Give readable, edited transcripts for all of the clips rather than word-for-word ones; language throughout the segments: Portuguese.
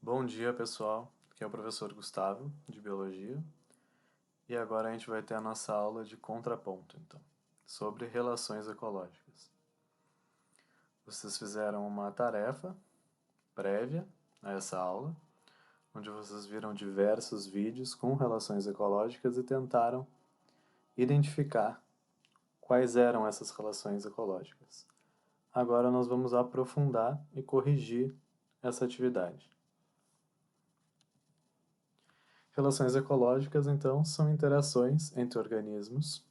Bom dia, pessoal. Aqui é o professor Gustavo, de Biologia. E agora a gente vai ter a nossa aula de contraponto, então, sobre relações ecológicas. Vocês fizeram uma tarefa prévia a essa aula, onde vocês viram diversos vídeos com relações ecológicas e tentaram identificar quais eram essas relações ecológicas. Agora nós vamos aprofundar e corrigir essa atividade. Relações ecológicas, então, são interações entre organismos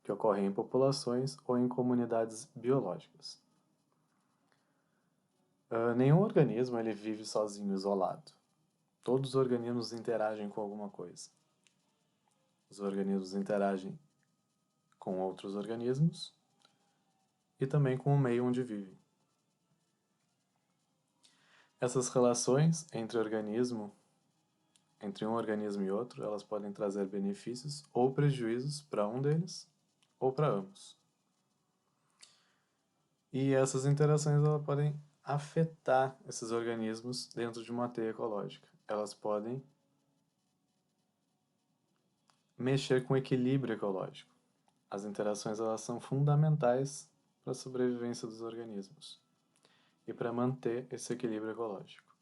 que ocorrem em populações ou em comunidades biológicas. Nenhum organismo ele vive sozinho, isolado. Todos os organismos interagem com alguma coisa. Os organismos interagem com outros organismos e também com o meio onde vivem. Essas relações entre um organismo e outro, elas podem trazer benefícios ou prejuízos para um deles ou para ambos. E essas interações elas podem afetar esses organismos dentro de uma teia ecológica. Elas podem mexer com o equilíbrio ecológico. As interações elas são fundamentais para a sobrevivência dos organismos e para manter esse equilíbrio ecológico.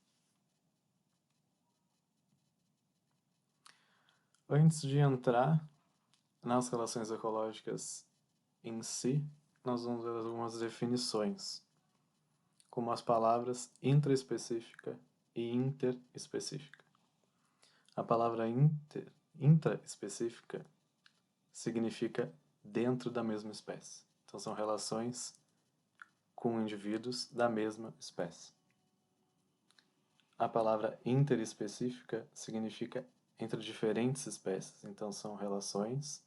Antes de entrar nas relações ecológicas em si, nós vamos ver algumas definições, como as palavras intraespecífica e interespecífica. A palavra intraespecífica significa dentro da mesma espécie. Então são relações com indivíduos da mesma espécie. A palavra interespecífica significa entre diferentes espécies. Então são relações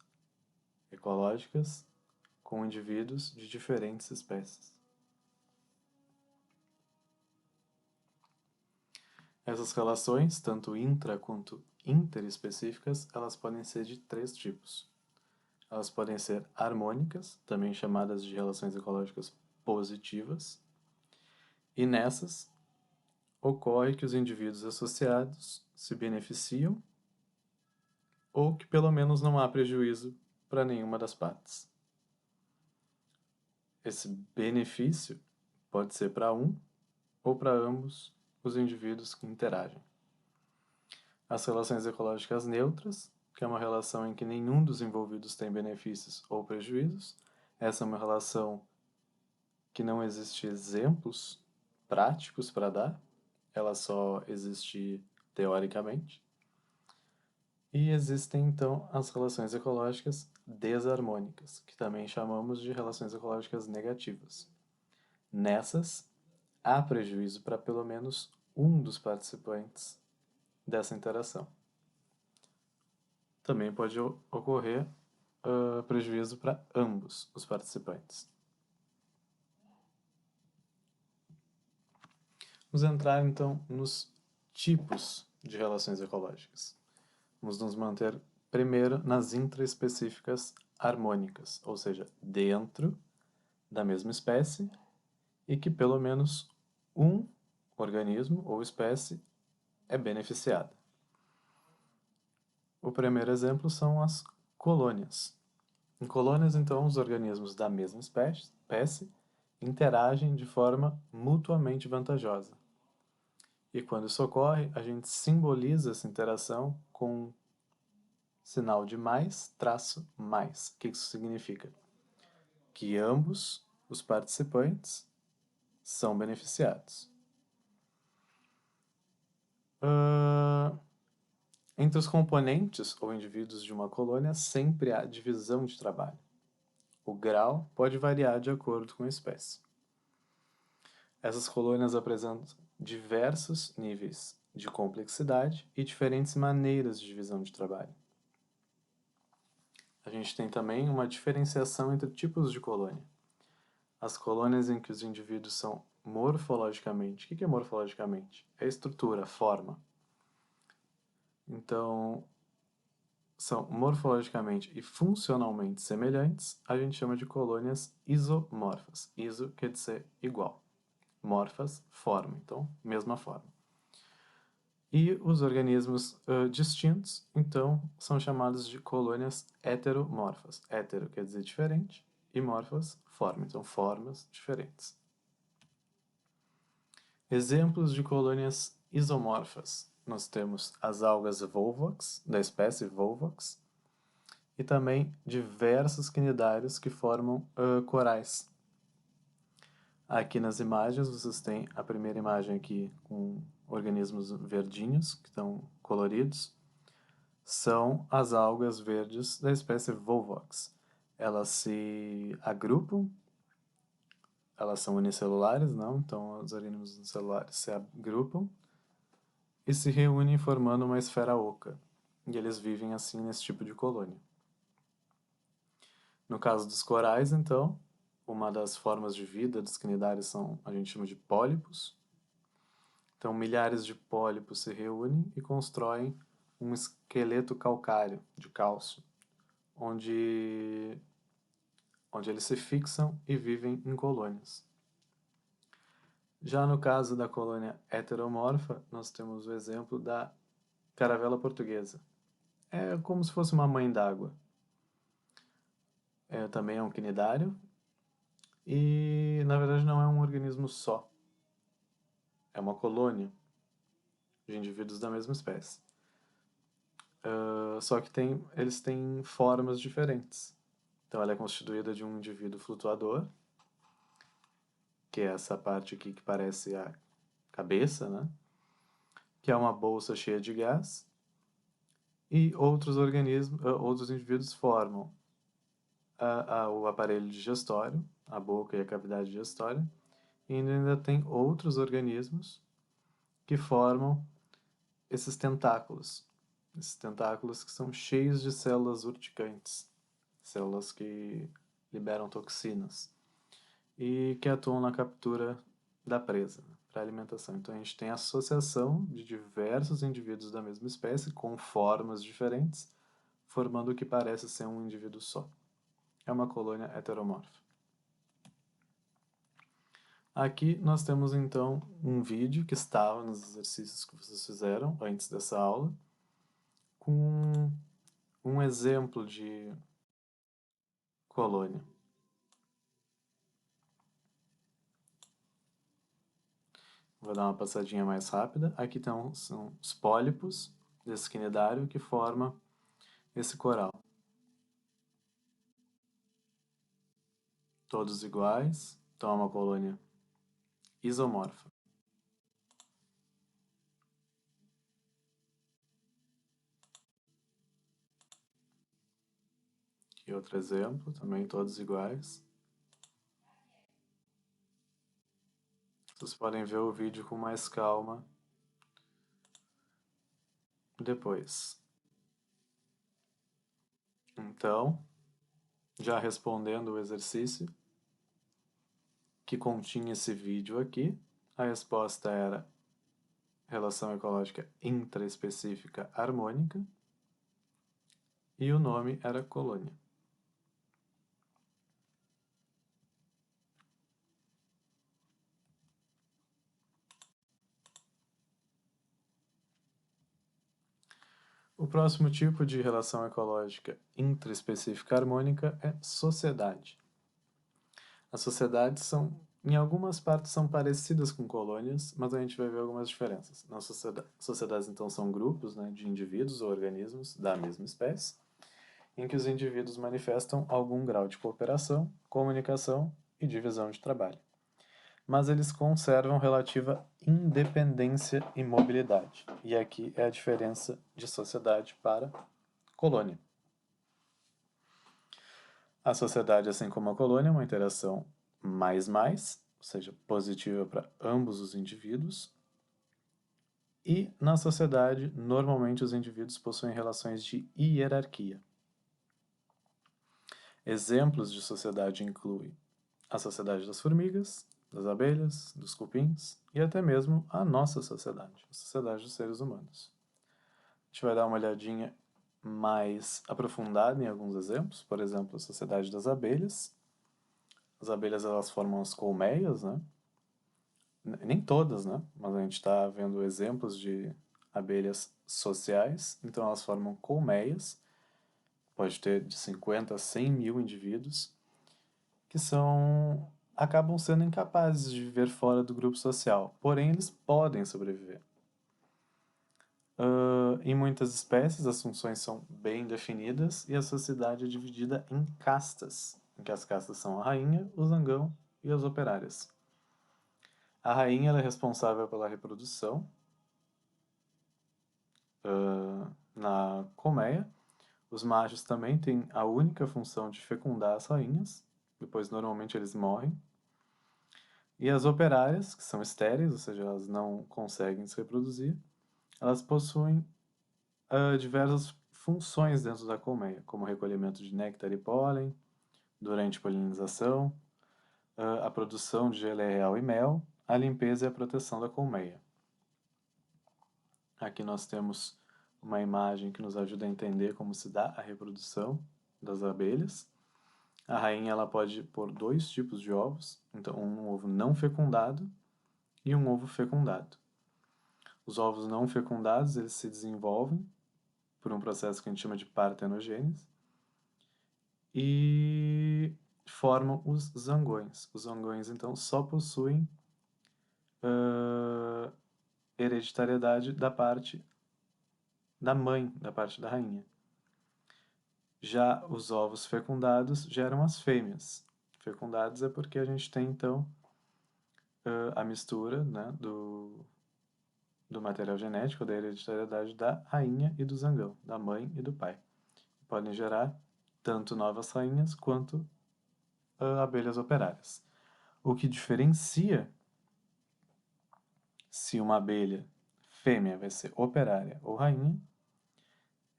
ecológicas com indivíduos de diferentes espécies. Essas relações, tanto intra quanto interespecíficas, elas podem ser de três tipos. Elas podem ser harmônicas, também chamadas de relações ecológicas positivas, e nessas ocorre que os indivíduos associados se beneficiam ou que pelo menos não há prejuízo para nenhuma das partes. Esse benefício pode ser para um ou para ambos os indivíduos que interagem. As relações ecológicas neutras, que é uma relação em que nenhum dos envolvidos tem benefícios ou prejuízos. Essa é uma relação que não existe exemplos práticos para dar, ela só existe teoricamente. E existem então as relações ecológicas desarmônicas, que também chamamos de relações ecológicas negativas. Nessas, há prejuízo para pelo menos um dos participantes dessa interação. Também pode ocorrer prejuízo para ambos os participantes. Vamos entrar então nos tipos de relações ecológicas. Vamos nos manter primeiro nas intraespecíficas harmônicas, ou seja, dentro da mesma espécie e que pelo menos um organismo ou espécie é beneficiada. O primeiro exemplo são as colônias. Em colônias, então, os organismos da mesma espécie interagem de forma mutuamente vantajosa. E quando isso ocorre, a gente simboliza essa interação com um sinal de mais traço mais. O que isso significa? Que ambos os participantes são beneficiados. Entre os componentes ou indivíduos de uma colônia sempre há divisão de trabalho. O grau pode variar de acordo com a espécie. Essas colônias apresentam diversos níveis de complexidade e diferentes maneiras de divisão de trabalho. A gente tem também uma diferenciação entre tipos de colônia. As colônias em que os indivíduos são morfologicamente... O que é morfologicamente? É estrutura, forma. Então, são morfologicamente e funcionalmente semelhantes, a gente chama de colônias isomorfas. Iso quer dizer igual. Morfas, forma. Então, mesma forma. E os organismos distintos, então, são chamados de colônias heteromorfas. Hetero quer dizer diferente, e morfas, forma. Então, formas diferentes. Exemplos de colônias isomorfas. Nós temos as algas Volvox, da espécie Volvox, e também diversos cnidários que formam corais. Aqui nas imagens, vocês têm a primeira imagem aqui com organismos verdinhos, que estão coloridos. São as algas verdes da espécie Volvox. Elas se agrupam, elas são unicelulares, não? Então, os organismos unicelulares se agrupam e se reúnem formando uma esfera oca. E eles vivem assim nesse tipo de colônia. No caso dos corais, então, uma das formas de vida dos cnidários a gente chama de pólipos. Então, milhares de pólipos se reúnem e constroem um esqueleto calcário de cálcio, onde eles se fixam e vivem em colônias. Já no caso da colônia heteromorfa, nós temos o exemplo da caravela portuguesa. É como se fosse uma mãe d'água. Também é um cnidário e, na verdade, não é um organismo só. É uma colônia de indivíduos da mesma espécie. Só que eles têm formas diferentes. Então, ela é constituída de um indivíduo flutuador, que é essa parte aqui que parece a cabeça, né? Que é uma bolsa cheia de gás. E outros outros indivíduos formam o aparelho digestório, a boca e a cavidade digestória, e ainda tem outros organismos que formam esses tentáculos que são cheios de células urticantes, células que liberam toxinas e que atuam na captura da presa, né, para alimentação. Então a gente tem a associação de diversos indivíduos da mesma espécie com formas diferentes, formando o que parece ser um indivíduo só. É uma colônia heteromorfa. Aqui nós temos então um vídeo que estava nos exercícios que vocês fizeram antes dessa aula, com um exemplo de colônia. Vou dar uma passadinha mais rápida. Aqui são os pólipos desse cnidário que forma esse coral. Todos iguais, então é uma colônia isomorfa. E outro exemplo, também todos iguais. Vocês podem ver o vídeo com mais calma depois. Então, já respondendo o exercício que continha esse vídeo aqui, a resposta era relação ecológica intraespecífica harmônica e o nome era colônia. O próximo tipo de relação ecológica intraespecífica harmônica é sociedade. As sociedades em algumas partes são parecidas com colônias, mas a gente vai ver algumas diferenças. Nas sociedades, então, são grupos, né, de indivíduos ou organismos da mesma espécie, em que os indivíduos manifestam algum grau de cooperação, comunicação e divisão de trabalho. Mas eles conservam relativa independência e mobilidade. E aqui é a diferença de sociedade para colônia. A sociedade, assim como a colônia, é uma interação mais, ou seja, positiva para ambos os indivíduos. E na sociedade, normalmente os indivíduos possuem relações de hierarquia. Exemplos de sociedade incluem a sociedade das formigas, das abelhas, dos cupins e até mesmo a nossa sociedade, a sociedade dos seres humanos. A gente vai dar uma olhadinha mais aprofundada em alguns exemplos, por exemplo, a sociedade das abelhas. As abelhas, elas formam as colmeias, né? Nem todas, né? Mas a gente está vendo exemplos de abelhas sociais, então elas formam colmeias, pode ter de 50 a 100 mil indivíduos, que acabam sendo incapazes de viver fora do grupo social, porém eles podem sobreviver. Em muitas espécies, as funções são bem definidas e a sociedade é dividida em castas, em que as castas são a rainha, o zangão e as operárias. A rainha ela é responsável pela reprodução na colmeia. Os machos também têm a única função de fecundar as rainhas, depois normalmente eles morrem. E as operárias, que são estéreis, ou seja, elas não conseguem se reproduzir, elas possuem diversas funções dentro da colmeia, como recolhimento de néctar e pólen, durante polinização, a produção de geleia real e mel, a limpeza e a proteção da colmeia. Aqui nós temos uma imagem que nos ajuda a entender como se dá a reprodução das abelhas. A rainha ela pode pôr 2 tipos de ovos, então um ovo não fecundado e um ovo fecundado. Os ovos não fecundados eles se desenvolvem por um processo que a gente chama de partenogênese e formam os zangões. Os zangões então só possuem hereditariedade da parte da mãe, da parte da rainha. Já os ovos fecundados geram as fêmeas. Fecundados é porque a gente tem, então, a mistura, né, do material genético, da hereditariedade da rainha e do zangão, da mãe e do pai. Podem gerar tanto novas rainhas quanto abelhas operárias. O que diferencia se uma abelha fêmea vai ser operária ou rainha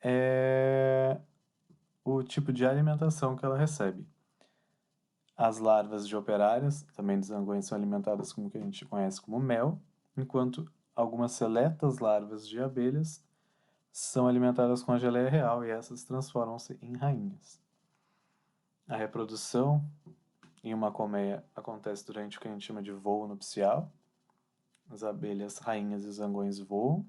é o tipo de alimentação que ela recebe. As larvas de operárias, também dos zangões, são alimentadas com o que a gente conhece como mel, enquanto algumas seletas larvas de abelhas são alimentadas com a geleia real e essas transformam-se em rainhas. A reprodução em uma colmeia acontece durante o que a gente chama de voo nupcial. As abelhas rainhas e os zangões voam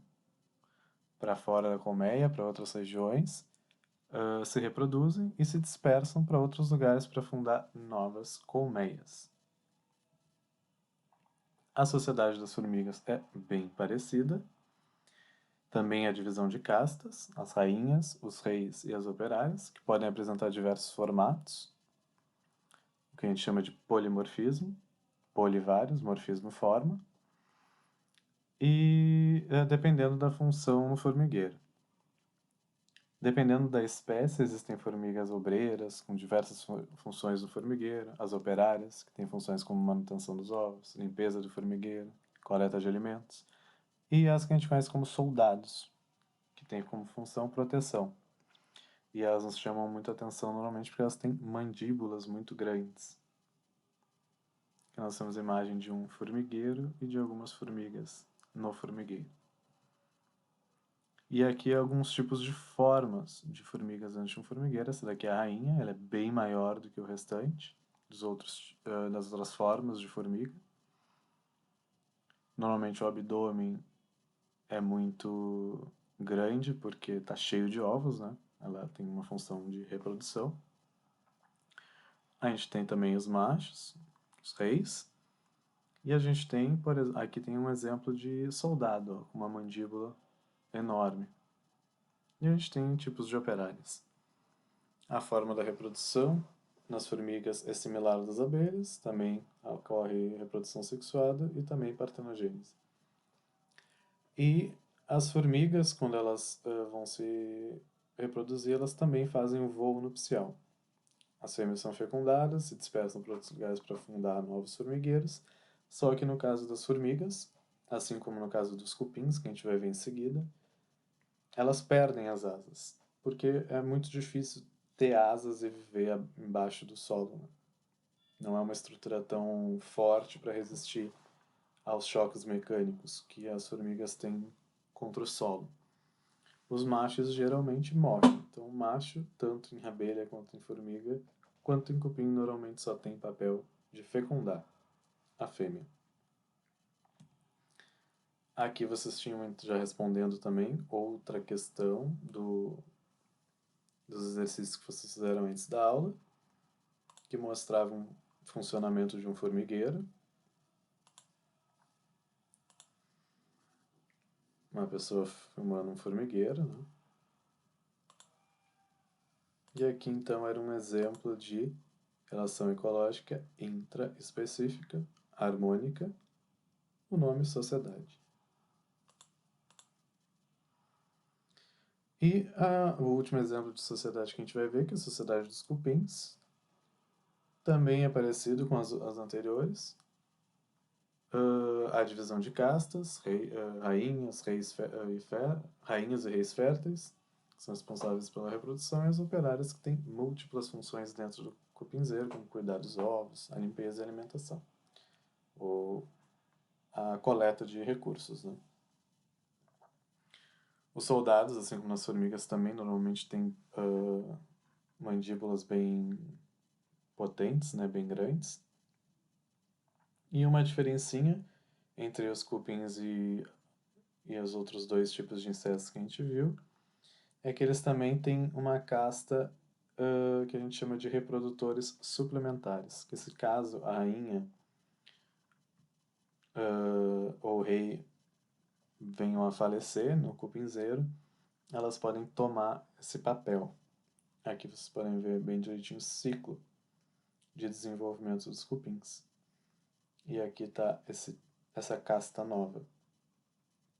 para fora da colmeia, para outras regiões, se reproduzem e se dispersam para outros lugares para fundar novas colmeias. A sociedade das formigas é bem parecida. Também a divisão de castas, as rainhas, os reis e as operárias, que podem apresentar diversos formatos, o que a gente chama de polimorfismo, polivários, morfismo forma, e dependendo da função no formigueiro. Dependendo da espécie, existem formigas obreiras, com diversas funções no formigueiro, as operárias, que têm funções como manutenção dos ovos, limpeza do formigueiro, coleta de alimentos, e as que a gente conhece como soldados, que têm como função proteção. E elas nos chamam muita atenção normalmente porque elas têm mandíbulas muito grandes. Aqui nós temos a imagem de um formigueiro e de algumas formigas no formigueiro. E aqui alguns tipos de formas de formigas dentro de um formigueiro. Essa daqui é a rainha, ela é bem maior do que o restante das outras formas de formiga. Normalmente o abdômen é muito grande porque está cheio de ovos, né? Ela tem uma função de reprodução. A gente tem também os machos, os reis. E a gente tem, aqui tem um exemplo de soldado, ó, com uma mandíbula enorme. E a gente tem tipos de operárias. A forma da reprodução nas formigas é similar às das abelhas, também ocorre reprodução sexuada e também partenogênese. E as formigas, quando elas vão se reproduzir, elas também fazem o voo nupcial. As fêmeas são fecundadas, se dispersam para outros lugares para fundar novos formigueiros, só que no caso das formigas, assim como no caso dos cupins, que a gente vai ver em seguida, elas perdem as asas, porque é muito difícil ter asas e viver embaixo do solo, né? Não é uma estrutura tão forte para resistir aos choques mecânicos que as formigas têm contra o solo. Os machos geralmente morrem. Então, o macho, tanto em abelha quanto em formiga, quanto em cupim, normalmente só tem papel de fecundar a fêmea. Aqui vocês tinham já respondendo também outra questão dos exercícios que vocês fizeram antes da aula, que mostravam o funcionamento de um formigueiro. Uma pessoa filmando um formigueiro, né? E aqui então era um exemplo de relação ecológica intraespecífica, harmônica, o nome sociedade. E o último exemplo de sociedade que a gente vai ver, que é a sociedade dos cupins, também é parecido com as anteriores. A divisão de castas, rainhas, rainhas e reis férteis, que são responsáveis pela reprodução, e as operárias que têm múltiplas funções dentro do cupinzeiro, como cuidar dos ovos, a limpeza e a alimentação, ou a coleta de recursos, né? Os soldados, assim como as formigas, também normalmente têm mandíbulas bem potentes, né, bem grandes. E uma diferencinha entre os cupins e os outros dois tipos de insetos que a gente viu é que eles também têm uma casta que a gente chama de reprodutores suplementares. Que se caso a rainha ou o rei venham a falecer no cupinzeiro, elas podem tomar esse papel. Aqui vocês podem ver bem direitinho o ciclo de desenvolvimento dos cupins. E aqui está essa casta nova,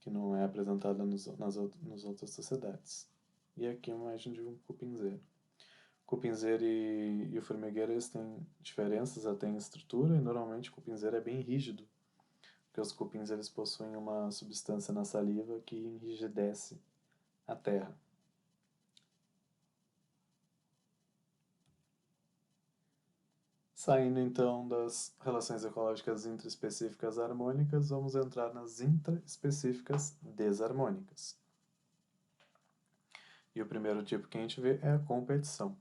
que não é apresentada nas outras sociedades. E aqui é uma imagem de um cupinzeiro. O cupinzeiro e o formigueiro eles têm diferenças até em estrutura, e normalmente o cupinzeiro é bem rígido, porque os cupins eles possuem uma substância na saliva que enrijece a terra. Saindo então das relações ecológicas intraespecíficas harmônicas, vamos entrar nas intraespecíficas desarmônicas. E o primeiro tipo que a gente vê é a competição.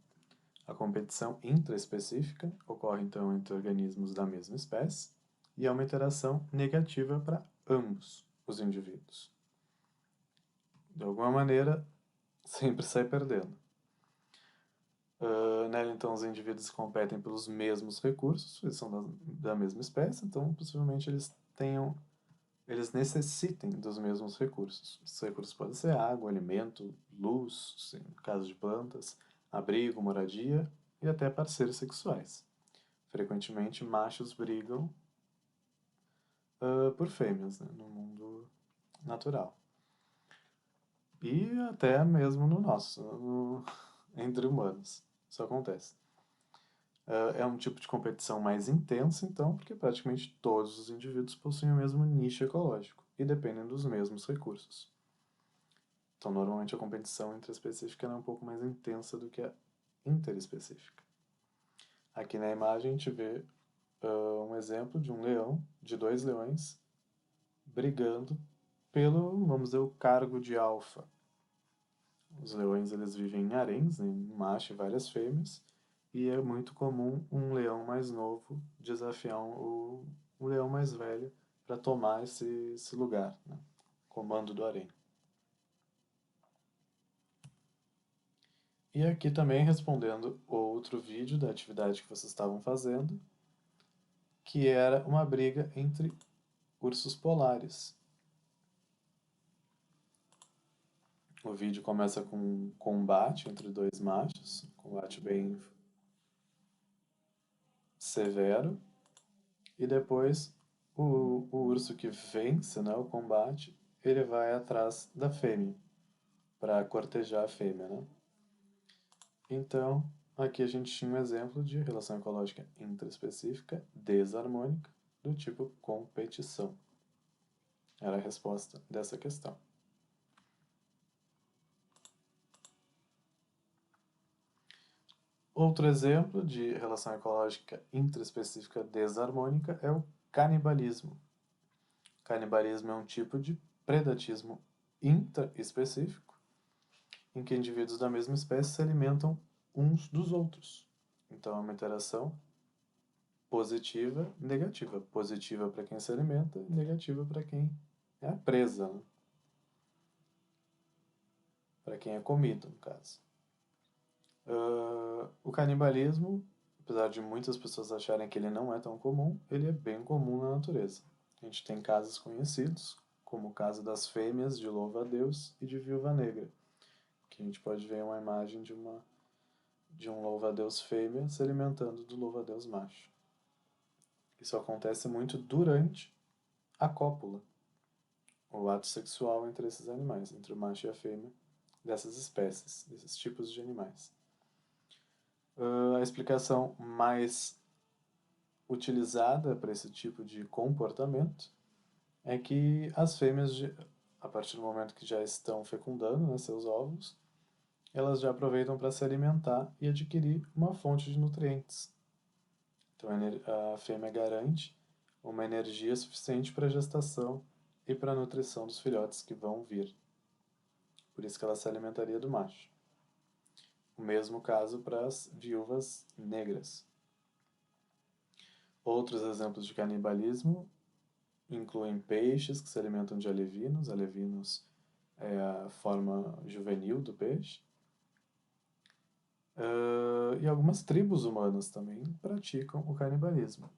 A competição intraespecífica ocorre então entre organismos da mesma espécie e é uma interação negativa para ambos os indivíduos. De alguma maneira, sempre sai perdendo. Nela, então, os indivíduos competem pelos mesmos recursos, eles são da mesma espécie, então possivelmente eles necessitem dos mesmos recursos. Esses recursos podem ser água, alimento, luz, no caso de plantas, abrigo, moradia e até parceiros sexuais. Frequentemente, machos brigam por fêmeas, né, no mundo natural. E até mesmo no nosso, entre humanos. Isso acontece. É um tipo de competição mais intensa, então, porque praticamente todos os indivíduos possuem o mesmo nicho ecológico e dependem dos mesmos recursos. Então, normalmente a competição intraespecífica é um pouco mais intensa do que a interespecífica. Aqui na imagem a gente vê um exemplo de um leão, de dois leões, brigando pelo, vamos dizer, o cargo de alfa. Os leões eles vivem em haréns, né, um macho e várias fêmeas, e é muito comum um leão mais novo desafiar um leão mais velho para tomar esse lugar, né, comando do harém. E aqui também respondendo outro vídeo da atividade que vocês estavam fazendo, que era uma briga entre ursos polares. O vídeo começa com um combate entre dois machos, um combate bem severo, e depois o urso que vence, né, o combate, ele vai atrás da fêmea, para cortejar a fêmea, né? Então, aqui a gente tinha um exemplo de relação ecológica intraespecífica desarmônica, do tipo competição. Era a resposta dessa questão. Outro exemplo de relação ecológica intraespecífica desarmônica é o canibalismo. Canibalismo é um tipo de predatismo intraespecífico, em que indivíduos da mesma espécie se alimentam uns dos outros. Então é uma interação positiva e negativa. Positiva para quem se alimenta e negativa para quem É a presa, né? Para quem é comido, no caso. O canibalismo, apesar de muitas pessoas acharem que ele não é tão comum, ele é bem comum na natureza. A gente tem casos conhecidos, como o caso das fêmeas de louva-a-Deus e de viúva negra, que a gente pode ver uma imagem de um louva-a-Deus fêmea se alimentando do louva-a-Deus macho. Isso acontece muito durante a cópula, o ato sexual entre esses animais, entre o macho e a fêmea dessas espécies, desses tipos de animais. A explicação mais utilizada para esse tipo de comportamento é que as fêmeas, a partir do momento que já estão fecundando, né, seus óvulos, elas já aproveitam para se alimentar e adquirir uma fonte de nutrientes. Então a fêmea garante uma energia suficiente para a gestação e para a nutrição dos filhotes que vão vir. Por isso que ela se alimentaria do macho. O mesmo caso para as viúvas negras. Outros exemplos de canibalismo incluem peixes que se alimentam de alevinos. Alevinos é a forma juvenil do peixe. E algumas tribos humanas também praticam o canibalismo.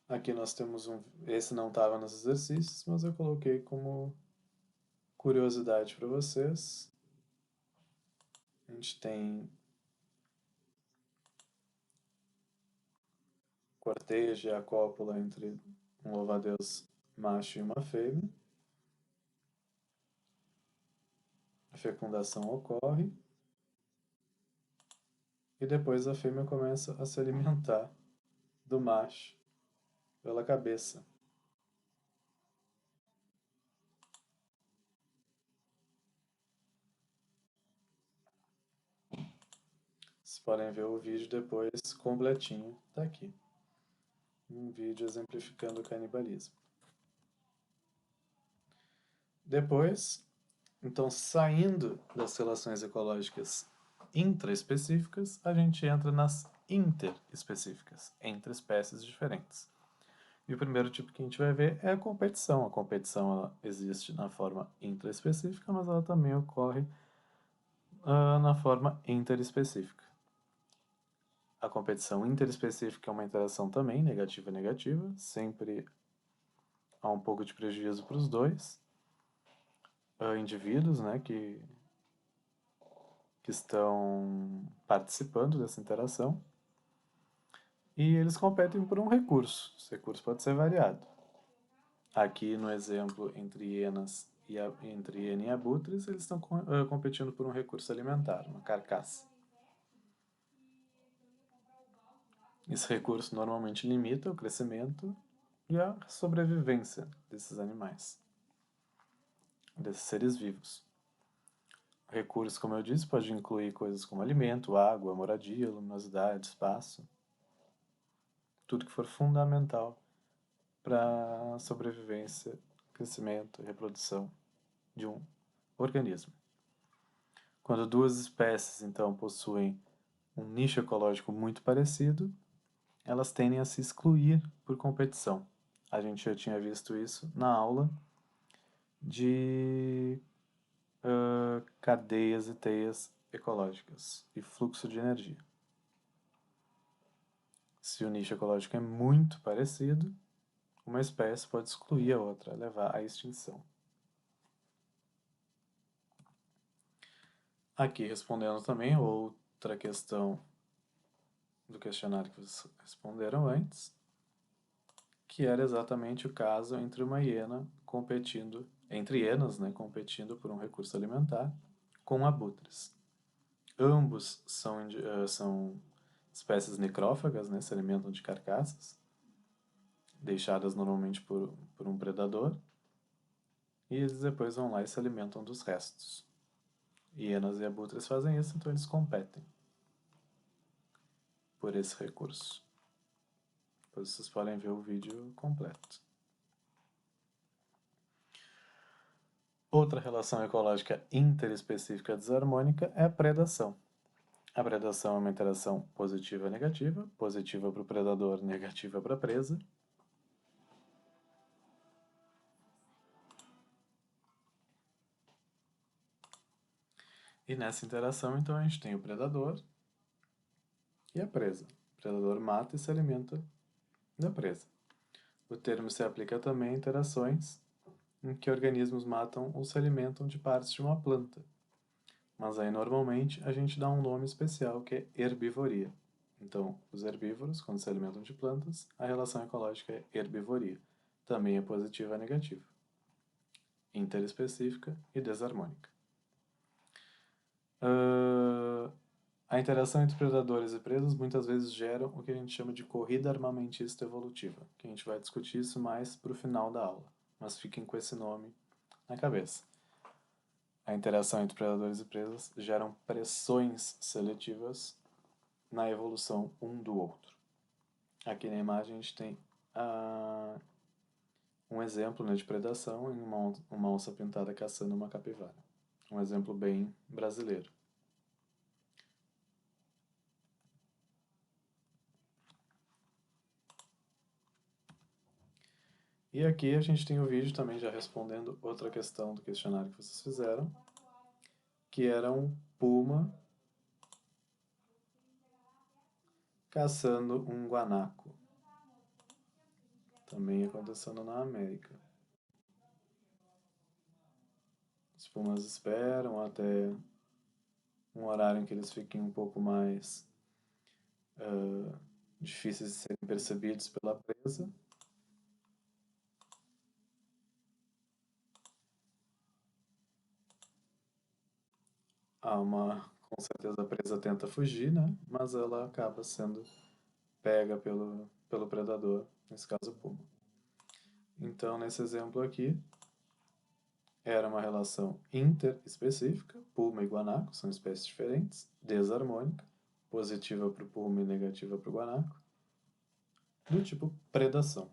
Aqui nós temos esse não estava nos exercícios, mas eu coloquei como curiosidade para vocês. A gente tem cortejo e a cópula entre um louva-a-Deus macho e uma fêmea. A fecundação ocorre e depois a fêmea começa a se alimentar do macho pela cabeça. Vocês podem ver o vídeo depois completinho, tá aqui. Um vídeo exemplificando o canibalismo. Depois, então, saindo das relações ecológicas intraespecíficas, a gente entra nas interespecíficas, entre espécies diferentes. E o primeiro tipo que a gente vai ver é a competição. A competição ela existe na forma intraespecífica, mas ela também ocorre na forma interespecífica. A competição interespecífica é uma interação também negativa e negativa, sempre há um pouco de prejuízo para os dois indivíduos, né, que estão participando dessa interação, e eles competem por um recurso. Esse recurso pode ser variado. Aqui no exemplo entre hienas entre hiena e abutres, eles estão competindo por um recurso alimentar, uma carcaça. Esse recurso normalmente limita o crescimento e a sobrevivência desses animais, desses seres vivos. Recursos, como eu disse, pode incluir coisas como alimento, água, moradia, luminosidade, espaço. Tudo que for fundamental para a sobrevivência, crescimento e reprodução de um organismo. Quando duas espécies, então, possuem um nicho ecológico muito parecido, elas tendem a se excluir por competição. A gente já tinha visto isso na aula de cadeias e teias ecológicas e fluxo de energia. Se o nicho ecológico é muito parecido, uma espécie pode excluir a outra, levar à extinção. Aqui respondendo também outra questão do questionário que vocês responderam antes, que era exatamente o caso entre uma hiena competindo, entre hienas, né, competindo por um recurso alimentar, com abutres. Ambos são espécies necrófagas, né, se alimentam de carcaças, deixadas normalmente por um predador, e eles depois vão lá e se alimentam dos restos. Hienas e abutres fazem isso, então eles competem por esse recurso. Depois vocês podem ver o vídeo completo. Outra relação ecológica interespecífica desarmônica é a predação. A predação é uma interação positiva e negativa para o predador, negativa para a presa. E nessa interação, então, a gente tem o predador e a presa. O predador mata e se alimenta da presa. O termo se aplica também a interações em que organismos matam ou se alimentam de partes de uma planta. Mas aí, normalmente, a gente dá um nome especial que é herbivoria. Então, os herbívoros, quando se alimentam de plantas, a relação ecológica é herbivoria. Também é positiva e negativa, interespecífica e desarmônica. A interação entre predadores e presas muitas vezes geram o que a gente chama de corrida armamentista evolutiva, que a gente vai discutir isso mais para o final da aula, mas fiquem com esse nome na cabeça. A interação entre predadores e presas geram pressões seletivas na evolução um do outro. Aqui na imagem a gente tem um exemplo, né, de predação em uma onça pintada caçando uma capivara. Um exemplo bem brasileiro. E aqui a gente tem o vídeo também já respondendo outra questão do questionário que vocês fizeram, que era um puma caçando um guanaco. Também acontecendo na América. Os pumas esperam até um horário em que eles fiquem um pouco mais difíceis de serem percebidos pela presa. Com certeza a presa tenta fugir, né? Mas ela acaba sendo pega pelo predador, nesse caso o puma. Então, nesse exemplo aqui, era uma relação interespecífica, puma e guanaco, são espécies diferentes, desarmônica, positiva para o puma e negativa para o guanaco, do tipo predação.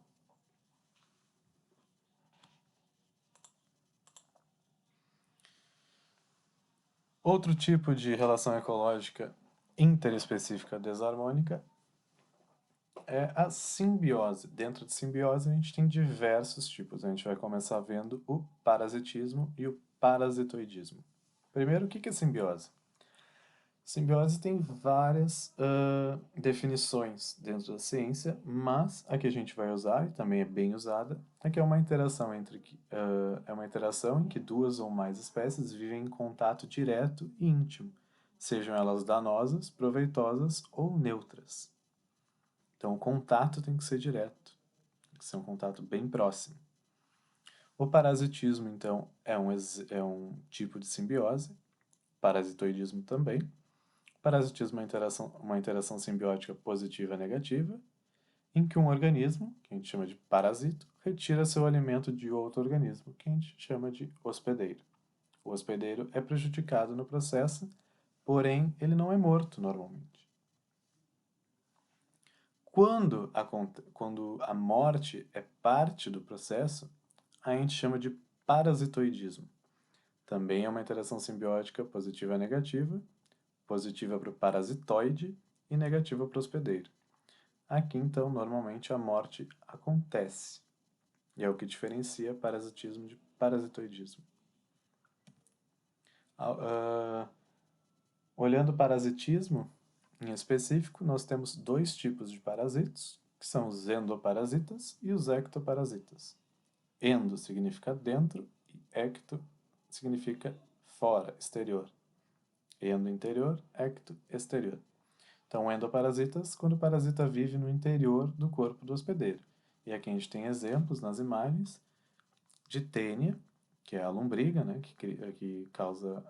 Outro tipo de relação ecológica interespecífica desarmônica é a simbiose. Dentro de simbiose a gente tem diversos tipos. A gente vai começar vendo o parasitismo e o parasitoidismo. Primeiro, o que é simbiose? Simbiose tem várias definições dentro da ciência, mas a que a gente vai usar, e também é bem usada, é que é uma interação é uma interação em que duas ou mais espécies vivem em contato direto e íntimo, sejam elas danosas, proveitosas ou neutras. Então, o contato tem que ser direto, tem que ser um contato bem próximo. O parasitismo, então, é um tipo de simbiose, parasitoidismo também. Parasitismo é uma interação simbiótica positiva e negativa, em que um organismo, que a gente chama de parasito, retira seu alimento de outro organismo, que a gente chama de hospedeiro. O hospedeiro é prejudicado no processo, porém ele não é morto normalmente. Quando a morte é parte do processo, a gente chama de parasitoidismo. Também é uma interação simbiótica positiva e negativa, positiva para o parasitoide e negativa para o hospedeiro. Aqui, então, normalmente a morte acontece, e é o que diferencia parasitismo de parasitoidismo. Olhando o parasitismo, em específico, nós temos dois tipos de parasitos, que são os endoparasitas e os ectoparasitas. Endo significa dentro e ecto significa fora, exterior. Endo, interior, ecto, exterior. Então, endoparasitas, quando o parasita vive no interior do corpo do hospedeiro. E aqui a gente tem exemplos nas imagens de tênia, que é a lombriga, né, que causa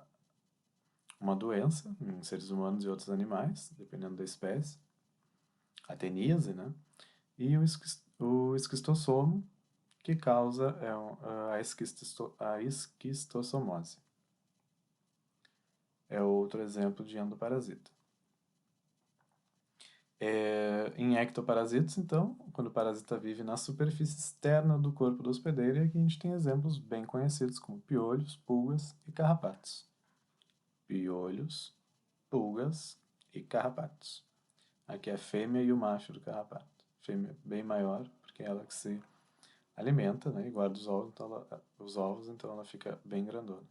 uma doença em seres humanos e outros animais, dependendo da espécie, a teníase, né, e o esquistosomo, que causa a esquistossomose. É outro exemplo de endoparasita. Em ectoparasitos, então, quando o parasita vive na superfície externa do corpo do hospedeiro, e aqui a gente tem exemplos bem conhecidos como piolhos, pulgas e carrapatos. Piolhos, pulgas e carrapatos. Aqui é a fêmea e o macho do carrapato. Fêmea bem maior, porque é ela que se alimenta, né, e guarda os ovos, então ela fica bem grandona.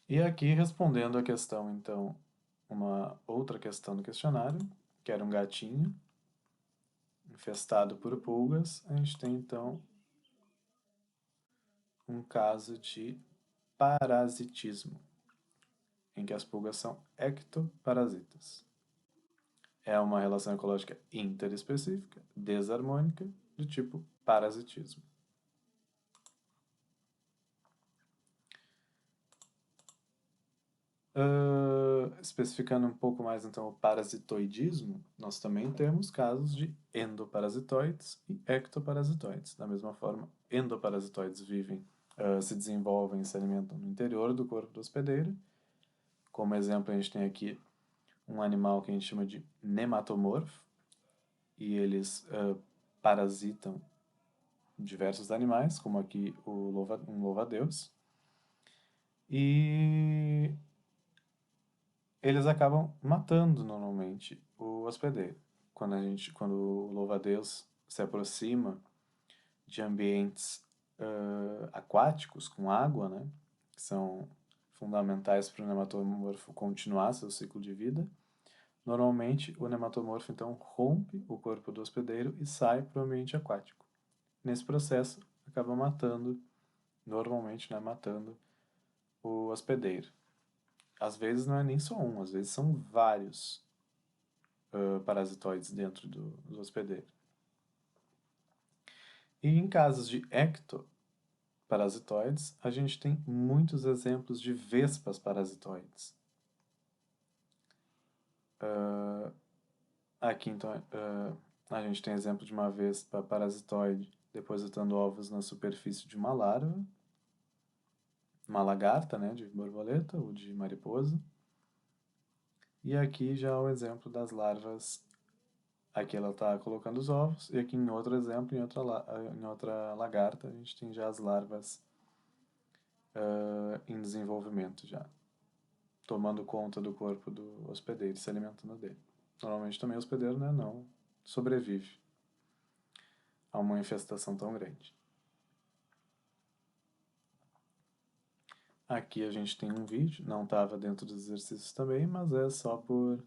E aqui, respondendo a questão, então, uma outra questão do questionário, que era um gatinho infestado por pulgas, a gente tem, então, um caso de parasitismo, em que as pulgas são ectoparasitas. É uma relação ecológica interespecífica, desarmônica, do tipo parasitismo. Especificando um pouco mais, então, o parasitoidismo, nós também temos casos de endoparasitoides e ectoparasitoides. Da mesma forma, endoparasitoides se desenvolvem e se alimentam no interior do corpo do hospedeiro. Como exemplo, a gente tem aqui um animal que a gente chama de nematomorfo, e eles parasitam diversos animais, como aqui um louva-a-Deus. E eles acabam matando normalmente o hospedeiro. Quando o louva-a-Deus se aproxima de ambientes aquáticos com água, né, que são fundamentais para o nematomorfo continuar seu ciclo de vida, normalmente o nematomorfo então rompe o corpo do hospedeiro e sai para o ambiente aquático. Nesse processo, acaba matando, normalmente, né, matando o hospedeiro. Às vezes não é nem só um, às vezes são vários parasitoides dentro do hospedeiro. E em casos de ectoparasitoides, a gente tem muitos exemplos de vespas parasitoides. Aqui, então, a gente tem exemplo de uma vespa parasitoide depositando ovos na superfície de uma larva, uma lagarta, né, de borboleta ou de mariposa. E aqui já é o exemplo das larvas. Aqui ela está colocando os ovos, e aqui em outro exemplo, em outra lagarta, a gente tem já as larvas em desenvolvimento já, tomando conta do corpo do hospedeiro, se alimentando dele. Normalmente também o hospedeiro, né, não sobrevive a uma infestação tão grande. Aqui a gente tem um vídeo, não estava dentro dos exercícios também, mas é só por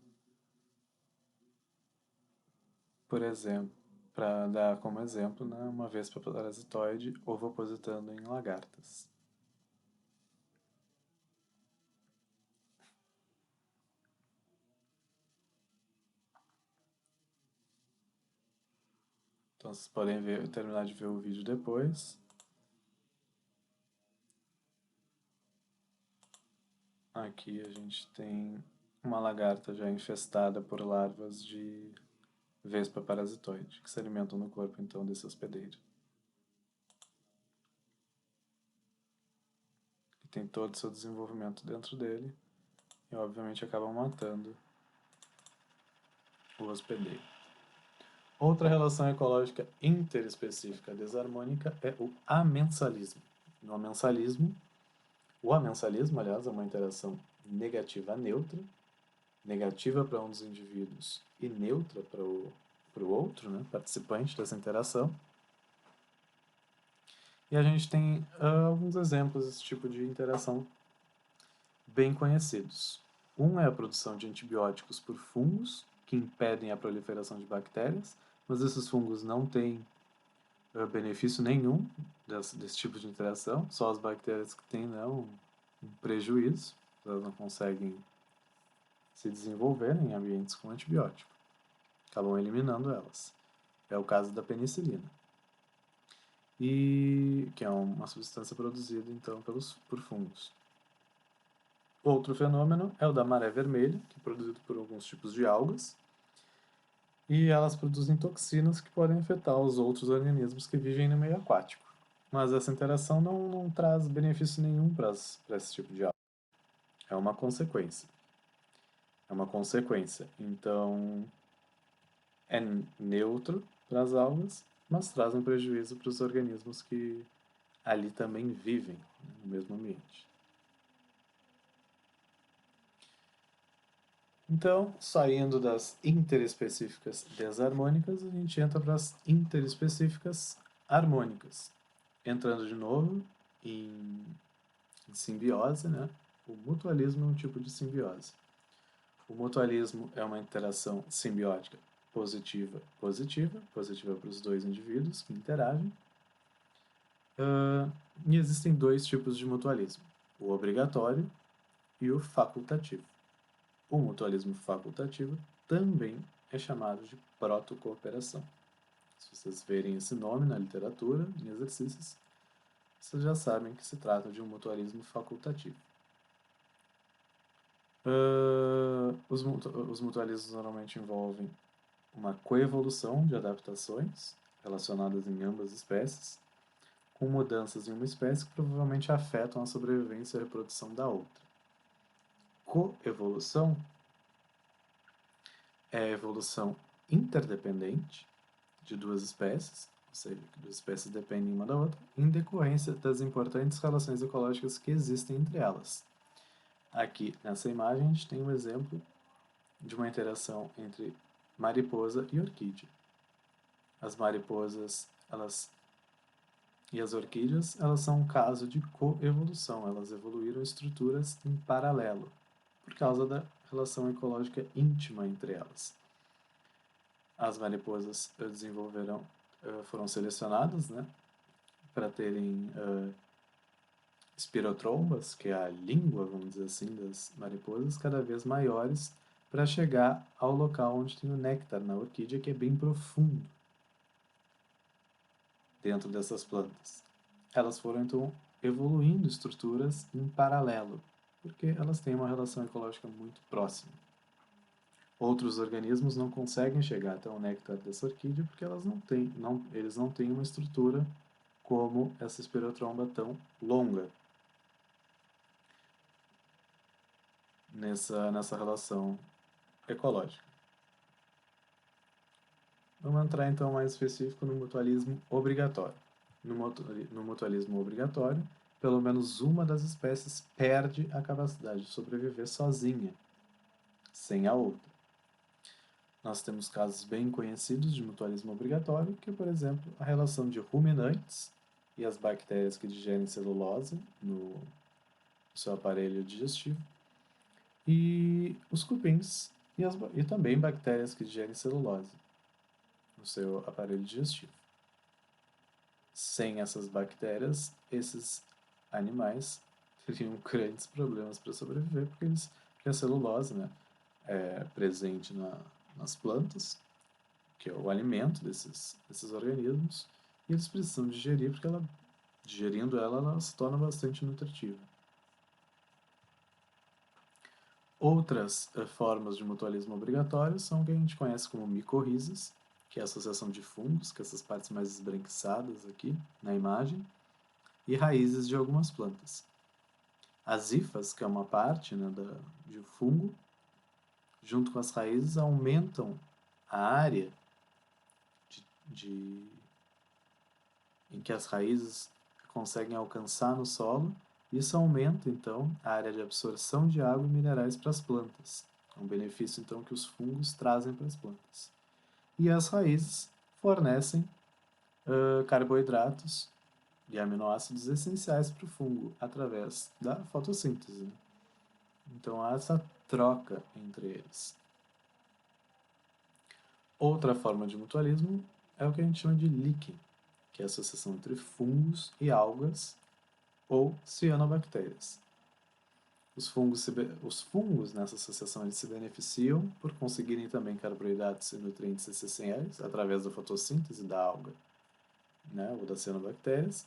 exemplo, para dar como exemplo, né, uma vespa parasitoide ovopositando em lagartas. Então vocês podem terminar de ver o vídeo depois. Aqui a gente tem uma lagarta já infestada por larvas de vespa parasitoide, que se alimentam no corpo então desse hospedeiro. E tem todo o seu desenvolvimento dentro dele, e obviamente acabam matando o hospedeiro. Outra relação ecológica interespecífica desarmônica é o amensalismo. O amensalismo, aliás, é uma interação negativa neutra, negativa para um dos indivíduos e neutra para o outro, né, participante dessa interação. E a gente tem alguns exemplos desse tipo de interação bem conhecidos. Um é a produção de antibióticos por fungos, que impedem a proliferação de bactérias, mas esses fungos não têm benefício nenhum desse tipo de interação, só as bactérias que têm, né, um prejuízo, elas não conseguem se desenvolver em ambientes com antibiótico, acabam eliminando elas. É o caso da penicilina, e que é uma substância produzida então por fungos. Outro fenômeno é o da maré vermelha, que é produzido por alguns tipos de algas, e elas produzem toxinas que podem afetar os outros organismos que vivem no meio aquático. Mas essa interação não traz benefício nenhum para esse tipo de alga. É uma consequência. É uma consequência. Então, é neutro para as algas, mas traz um prejuízo para os organismos que ali também vivem, né, no mesmo ambiente. Então, saindo das interespecíficas desarmônicas, a gente entra para as interespecíficas harmônicas. Entrando de novo em simbiose, né? O mutualismo é um tipo de simbiose. O mutualismo é uma interação simbiótica positiva para os dois indivíduos que interagem. E existem dois tipos de mutualismo, o obrigatório e o facultativo. O mutualismo facultativo também é chamado de protocooperação. Se vocês verem esse nome na literatura, em exercícios, vocês já sabem que se trata de um mutualismo facultativo. Os mutualismos normalmente envolvem uma coevolução de adaptações relacionadas em ambas espécies, com mudanças em uma espécie que provavelmente afetam a sobrevivência e a reprodução da outra. Coevolução é a evolução interdependente de duas espécies, ou seja, que duas espécies dependem uma da outra, em decorrência das importantes relações ecológicas que existem entre elas. Aqui nessa imagem a gente tem um exemplo de uma interação entre mariposa e orquídea. As mariposas, e as orquídeas, elas são um caso de coevolução, elas evoluíram estruturas em paralelo, por causa da relação ecológica íntima entre elas. As mariposas foram selecionadas, né, para terem espirotrombas, que é a língua, vamos dizer assim, das mariposas, cada vez maiores, para chegar ao local onde tem o néctar na orquídea, que é bem profundo dentro dessas plantas. Elas foram, então, evoluindo estruturas em paralelo, porque elas têm uma relação ecológica muito próxima. Outros organismos não conseguem chegar até o néctar dessa orquídea porque eles não têm uma estrutura como essa espirotromba tão longa nessa relação ecológica. Vamos entrar então mais específico no mutualismo obrigatório. No mutualismo obrigatório, pelo menos uma das espécies perde a capacidade de sobreviver sozinha, sem a outra. Nós temos casos bem conhecidos de mutualismo obrigatório, que é, por exemplo, a relação de ruminantes e as bactérias que digerem celulose no seu aparelho digestivo, e os cupins e também bactérias que digerem celulose no seu aparelho digestivo. Sem essas bactérias, esses animais teriam grandes problemas para sobreviver, porque a celulose, né, é presente nas plantas, que é o alimento desses organismos, e eles precisam digerir, porque digerindo ela se torna bastante nutritiva. Outras formas de mutualismo obrigatório são o que a gente conhece como micorrizas, que é a associação de fungos, que é essas partes mais esbranquiçadas aqui na imagem, e raízes de algumas plantas. As hifas, que é uma parte, né, de fungo, junto com as raízes, aumentam a área em que as raízes conseguem alcançar no solo. Isso aumenta, então, a área de absorção de água e minerais para as plantas. É um benefício, então, que os fungos trazem para as plantas. E as raízes fornecem carboidratos e aminoácidos essenciais para o fungo através da fotossíntese. Então há essa troca entre eles. Outra forma de mutualismo é o que a gente chama de líquen, que é a associação entre fungos e algas ou cianobactérias. Os fungos nessa associação eles se beneficiam por conseguirem também carboidratos e nutrientes essenciais através da fotossíntese da alga, né, ou das cianobactérias.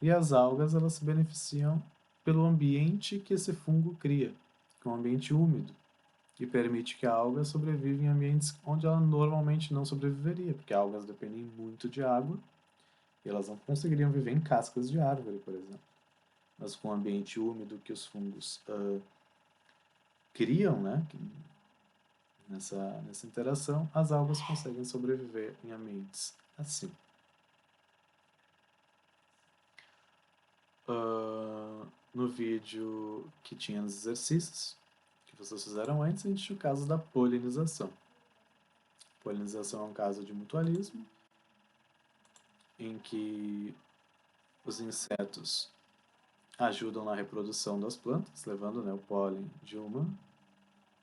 E as algas elas se beneficiam pelo ambiente que esse fungo cria, que é um ambiente úmido, que permite que a alga sobreviva em ambientes onde ela normalmente não sobreviveria, porque algas dependem muito de água e elas não conseguiriam viver em cascas de árvore, por exemplo. Mas com o ambiente úmido que os fungos criam, né, nessa interação, as algas conseguem sobreviver em ambientes assim. No vídeo que tinha os exercícios, que vocês fizeram antes, a gente tinha o caso da polinização. Polinização é um caso de mutualismo, em que os insetos ajudam na reprodução das plantas, levando, né, o pólen de uma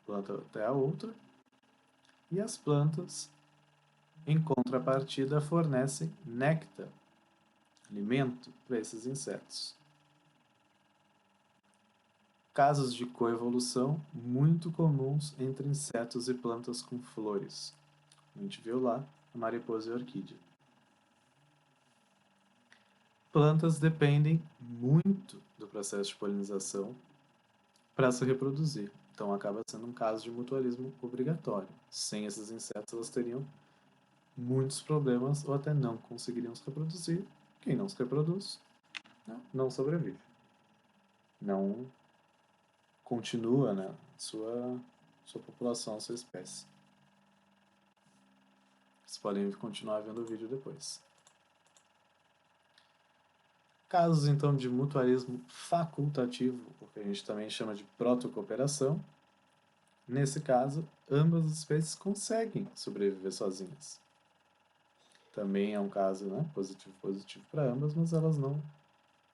planta até a outra, e as plantas, em contrapartida, fornecem néctar, alimento, para esses insetos. Casos de coevolução muito comuns entre insetos e plantas com flores. A gente viu lá a mariposa e a orquídea. Plantas dependem muito do processo de polinização para se reproduzir. Então acaba sendo um caso de mutualismo obrigatório. Sem esses insetos, elas teriam muitos problemas ou até não conseguiriam se reproduzir. Quem não se reproduz, né, não sobrevive. Não continua, né, sua população, sua espécie. Vocês podem continuar vendo o vídeo depois. Casos, então, de mutualismo facultativo, o que a gente também chama de protocooperação. Nesse caso, ambas as espécies conseguem sobreviver sozinhas. Também é um caso, né, positivo para ambas, mas elas não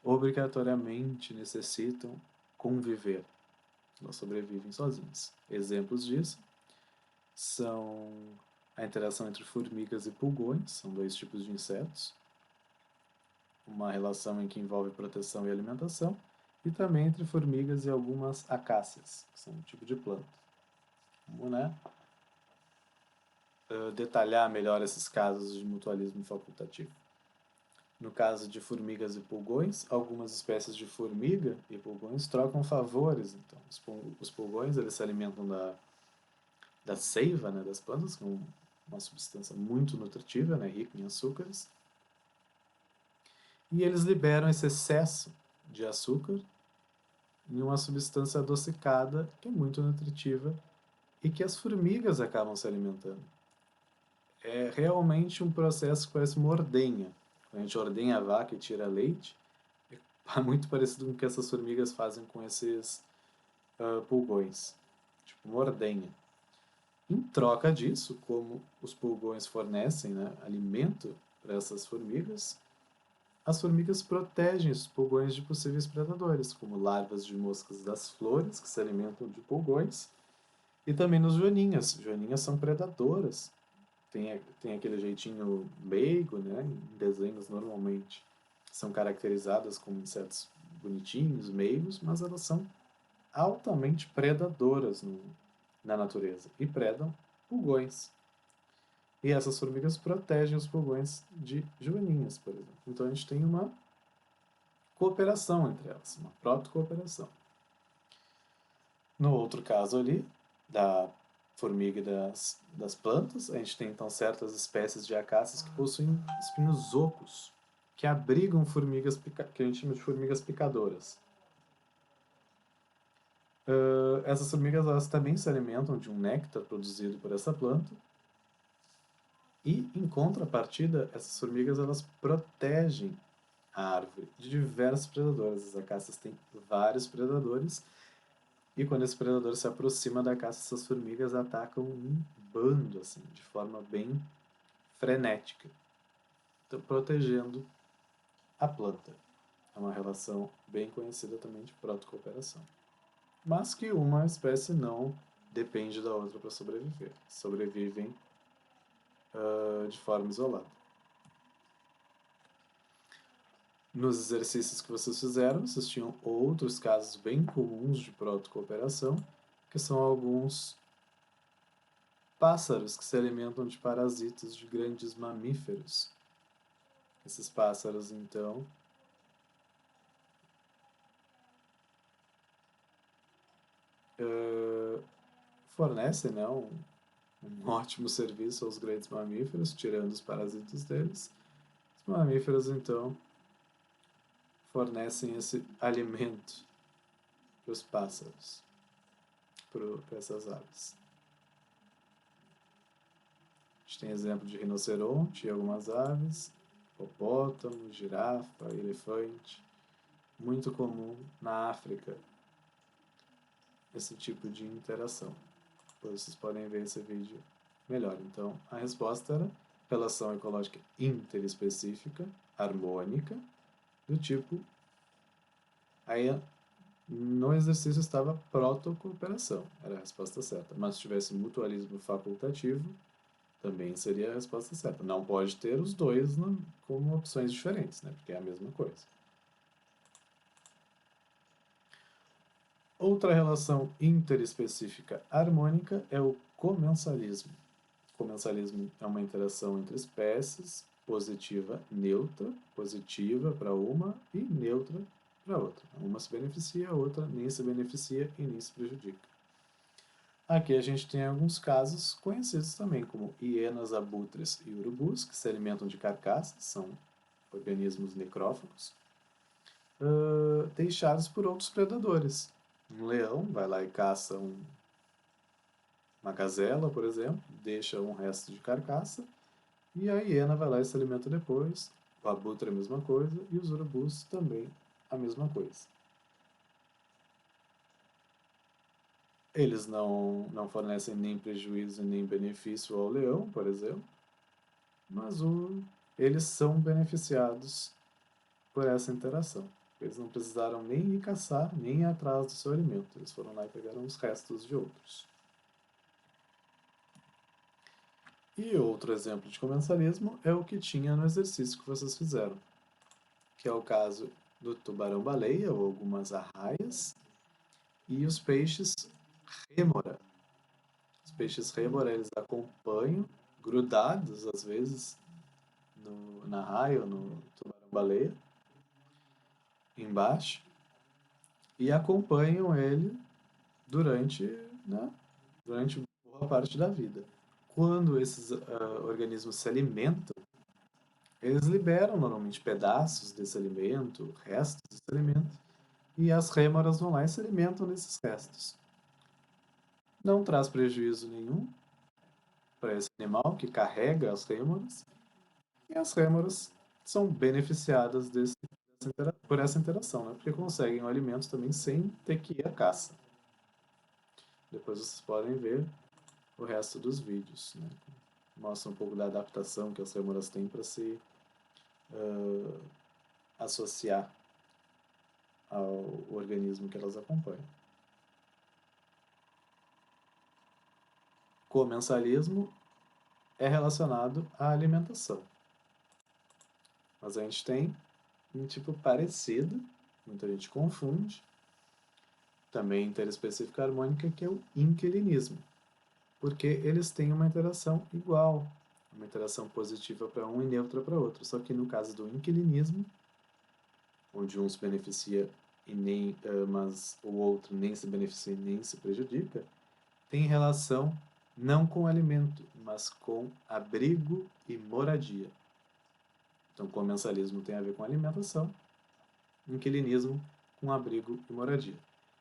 obrigatoriamente necessitam conviver. Elas sobrevivem sozinhas. Exemplos disso são a interação entre formigas e pulgões, são dois tipos de insetos, uma relação em que envolve proteção e alimentação, e também entre formigas e algumas acácias, que são um tipo de planta. Vamos, né, detalhar melhor esses casos de mutualismo facultativo. No caso de formigas e pulgões, algumas espécies de formiga e pulgões trocam favores. Então, os pulgões eles se alimentam da seiva, né, das plantas, que é uma substância muito nutritiva, né, rica em açúcares. E eles liberam esse excesso de açúcar em uma substância adocicada, que é muito nutritiva, e que as formigas acabam se alimentando. É realmente um processo que parece uma ordenha. Quando a gente ordenha a vaca e tira leite, é muito parecido com o que essas formigas fazem com esses pulgões. Tipo uma ordenha. Em troca disso, como os pulgões fornecem, né, alimento para essas formigas, as formigas protegem os pulgões de possíveis predadores, como larvas de moscas das flores, que se alimentam de pulgões, e também nos joaninhas. Joaninhas são predadoras. Tem aquele jeitinho meigo, né, em desenhos normalmente. São caracterizadas como insetos bonitinhos, meigos, mas elas são altamente predadoras na natureza e predam pulgões. E essas formigas protegem os pulgões de joaninhas, por exemplo. Então a gente tem uma cooperação entre elas, uma proto-cooperação. No outro caso ali, da formiga e das plantas, a gente tem então certas espécies de acácias que possuem espinhos ocos, que abrigam formigas que a gente chama de formigas picadoras. Essas formigas elas também se alimentam de um néctar produzido por essa planta. E, em contrapartida, essas formigas elas protegem a árvore de diversos predadores. As acácias têm vários predadores. E quando esse predador se aproxima da caça, essas formigas atacam um bando, assim, de forma bem frenética, então, protegendo a planta. É uma relação bem conhecida também de protocooperação. Mas que uma espécie não depende da outra para sobreviver. Sobrevivem de forma isolada. Nos exercícios que vocês fizeram, vocês tinham outros casos bem comuns de protocooperação, que são alguns pássaros que se alimentam de parasitas de grandes mamíferos. Esses pássaros, então, fornecem, né, um ótimo serviço aos grandes mamíferos, tirando os parasitas deles. Os mamíferos, então, fornecem esse alimento para os pássaros, para essas aves. A gente tem exemplo de rinoceronte e algumas aves, hipopótamo, girafa, elefante, muito comum na África. esse tipo de interação. Depois vocês podem ver esse vídeo melhor. Então, a resposta era relação ecológica interespecífica, harmônica, do tipo... Aí, no exercício estava protocooperação, era a resposta certa. Mas se tivesse mutualismo facultativo, também seria a resposta certa. Não pode ter os dois como opções diferentes, né? Porque é a mesma coisa. Outra relação interespecífica harmônica é o comensalismo. Comensalismo é uma interação entre espécies, positiva, neutra, positiva para uma e neutra para outra. Uma se beneficia, a outra nem se beneficia e nem se prejudica. Aqui a gente tem alguns casos conhecidos também, como hienas, abutres e urubus, que se alimentam de carcaças, são organismos necrófagos, deixados por outros predadores. Um leão vai lá e caça uma gazela, por exemplo, deixa um resto de carcaça, e a hiena vai lá e se alimenta depois, o abutre é a mesma coisa, e os urubus também a mesma coisa. Eles não fornecem nem prejuízo nem benefício ao leão, por exemplo, mas eles são beneficiados por essa interação. Eles não precisaram nem ir caçar, nem ir atrás do seu alimento. Eles foram lá e pegaram os restos de outros. E outro exemplo de comensalismo é o que tinha no exercício que vocês fizeram, que é o caso do tubarão-baleia, ou algumas arraias, e os peixes rêmora. Os peixes rêmora, eles acompanham, grudados às vezes, na raia ou no tubarão-baleia, embaixo, e acompanham ele durante, né, durante boa parte da vida. Quando esses organismos se alimentam, eles liberam normalmente pedaços desse alimento, restos desse alimento, e as rêmoras vão lá e se alimentam desses restos. Não traz prejuízo nenhum para esse animal que carrega as rêmoras, e as rêmoras são beneficiadas por essa interação, né? Porque conseguem o alimento também sem ter que ir à caça. Depois vocês podem ver o resto dos vídeos, né? Mostra um pouco da adaptação que as rêmoras têm para se associar ao organismo que elas acompanham. Comensalismo é relacionado à alimentação. Mas a gente tem um tipo parecido, muita gente confunde, também interespecífica harmônica, que é o inquilinismo, porque eles têm uma interação igual, uma interação positiva para um e neutra para outro, só que no caso do inquilinismo, onde um se beneficia mas o outro nem se beneficia e nem se prejudica, tem relação não com alimento, mas com abrigo e moradia. Então, comensalismo tem a ver com alimentação, inquilinismo com abrigo e moradia.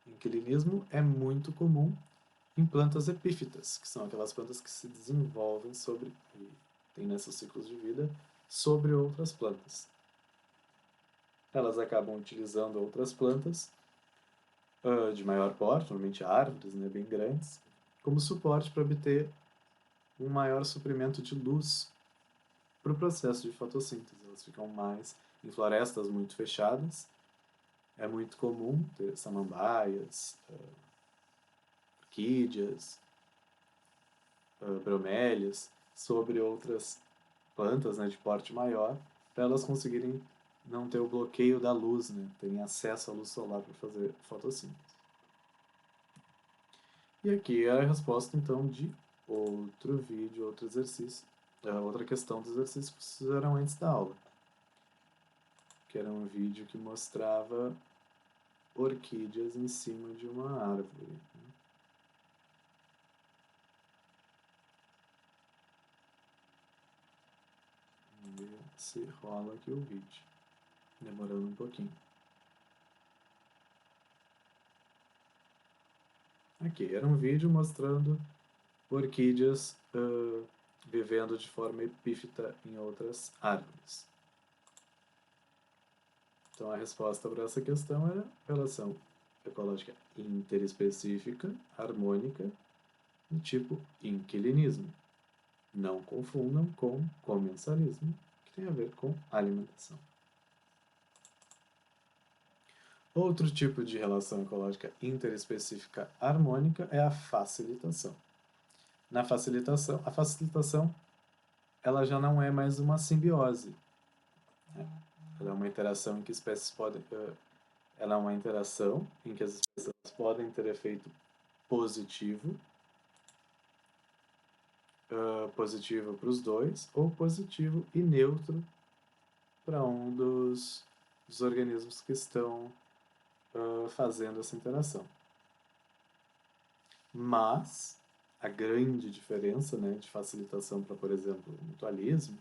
Inquilinismo é muito comum em plantas epífitas, que são aquelas plantas que se desenvolvem e têm nesses ciclos de vida sobre outras plantas. Elas acabam utilizando outras plantas de maior porte, normalmente árvores, né, bem grandes, como suporte para obter um maior suprimento de luz para o processo de fotossíntese. Elas ficam mais em florestas muito fechadas. É muito comum ter samambaias, orquídeas, bromélias, sobre outras plantas, né, de porte maior, para elas conseguirem não ter o bloqueio da luz, né, terem acesso à luz solar para fazer fotossíntese. E aqui é a resposta, então, de outro vídeo, outro exercício, outra questão do exercício que vocês fizeram antes da aula, que era um vídeo que mostrava orquídeas em cima de uma árvore. Vamos ver se rola aqui o vídeo, demorando um pouquinho. Aqui, era um vídeo mostrando orquídeas vivendo de forma epífita em outras árvores. Então a resposta para essa questão era relação ecológica interespecífica, harmônica, do tipo inquilinismo. Não confundam com comensalismo, que tem a ver com alimentação. Outro tipo de relação ecológica interespecífica harmônica é a facilitação. A facilitação ela já não é mais uma simbiose. Né? Ela é uma interação em que espécies podem... ela é uma interação em que as espécies podem ter efeito positivo, positivo para os dois, ou positivo e neutro para um dos organismos que estão fazendo essa interação. Mas a grande diferença, né, de facilitação para, por exemplo, o mutualismo,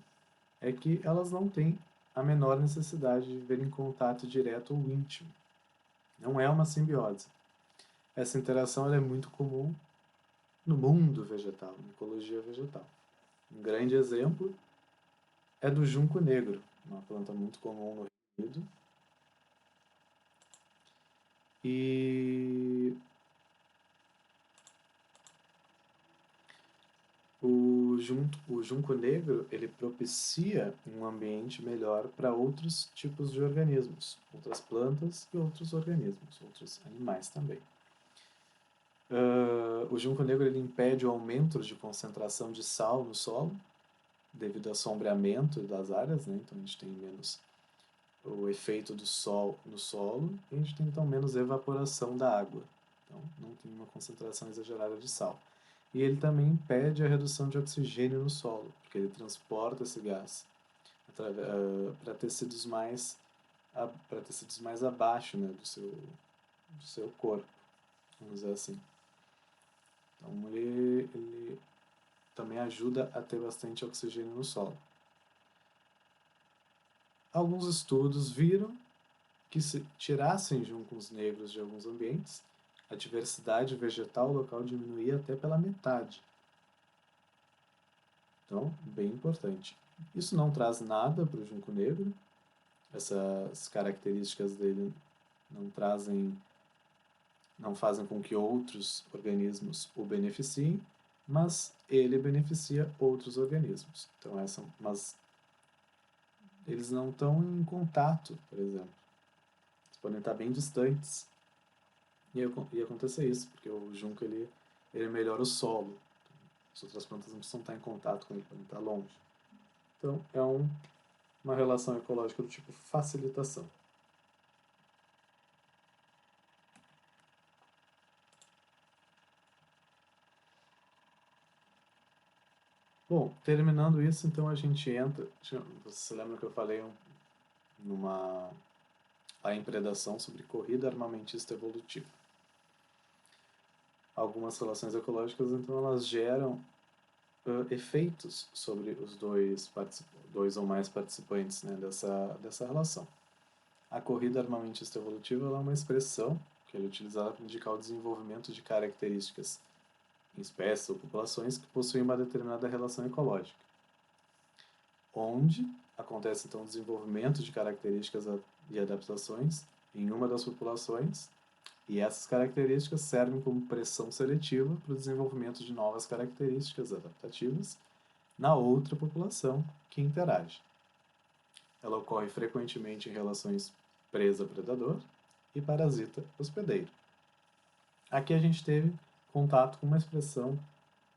é que elas não têm a menor necessidade de viver em contato direto ou íntimo. Não é uma simbiose. Essa interação ela é muito comum no mundo vegetal, na ecologia vegetal. Um grande exemplo é do junco negro, uma planta muito comum no Reino Unido. E o junco negro ele propicia um ambiente melhor para outros tipos de organismos, outras plantas e outros organismos, outros animais também. O junco negro ele impede o aumento de concentração de sal no solo, devido ao sombreamento das áreas, né? Então a gente tem menos o efeito do sol no solo e a gente tem então menos evaporação da água. Então não tem uma concentração exagerada de sal. E ele também impede a redução de oxigênio no solo, porque ele transporta esse gás para tecidos mais abaixo, né, do seu corpo, vamos dizer assim. Então ele também ajuda a ter bastante oxigênio no solo. Alguns estudos viram que se tirassem juncos negros de alguns ambientes, a diversidade vegetal local diminuía até pela metade. Então, bem importante. Isso não traz nada para o junco negro, essas características dele não fazem com que outros organismos o beneficiem, mas ele beneficia outros organismos. Então, mas eles não estão em contato, por exemplo. Eles podem estar bem distantes. E ia acontecer isso, porque o junco ele melhora o solo. As outras plantas não precisam estar em contato com ele, podem estar longe. Então, é uma relação ecológica do tipo facilitação. Bom, terminando isso, então a gente entra... Você lembra que eu falei lá em Predação sobre corrida armamentista evolutiva. Algumas relações ecológicas, então, elas geram efeitos sobre os dois ou mais participantes, né, dessa relação. A corrida armamentista evolutiva é uma expressão que é utilizada para indicar o desenvolvimento de características em espécies ou populações que possuem uma determinada relação ecológica, onde acontece então o desenvolvimento de características e adaptações em uma das populações, e essas características servem como pressão seletiva para o desenvolvimento de novas características adaptativas na outra população que interage. Ela ocorre frequentemente em relações presa-predador e parasita-hospedeiro. Aqui a gente teve contato com uma expressão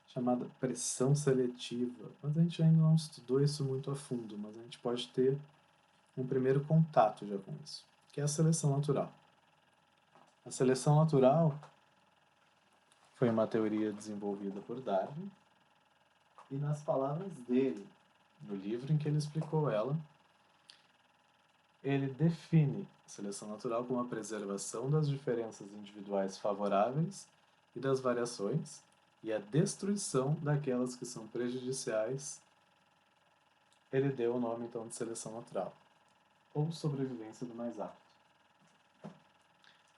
chamada pressão seletiva, mas a gente ainda não estudou isso muito a fundo, mas a gente pode ter um primeiro contato já com isso, que é a seleção natural. A seleção natural foi uma teoria desenvolvida por Darwin, e nas palavras dele, no livro em que ele explicou ela, ele define a seleção natural como a preservação das diferenças individuais favoráveis e das variações, e a destruição daquelas que são prejudiciais. Ele deu o nome então de seleção natural, ou sobrevivência do mais apto.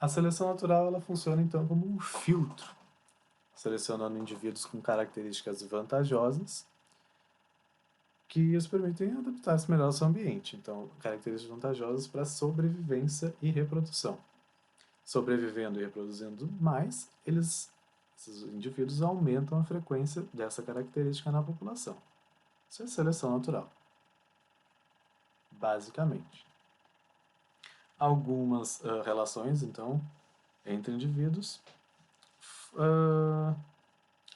A seleção natural ela funciona então como um filtro, selecionando indivíduos com características vantajosas que os permitem adaptar-se melhor ao seu ambiente. Então, características vantajosas para sobrevivência e reprodução. sobrevivendo e reproduzindo mais, esses indivíduos aumentam a frequência dessa característica na população. Isso é seleção natural, basicamente. Algumas relações, então, entre indivíduos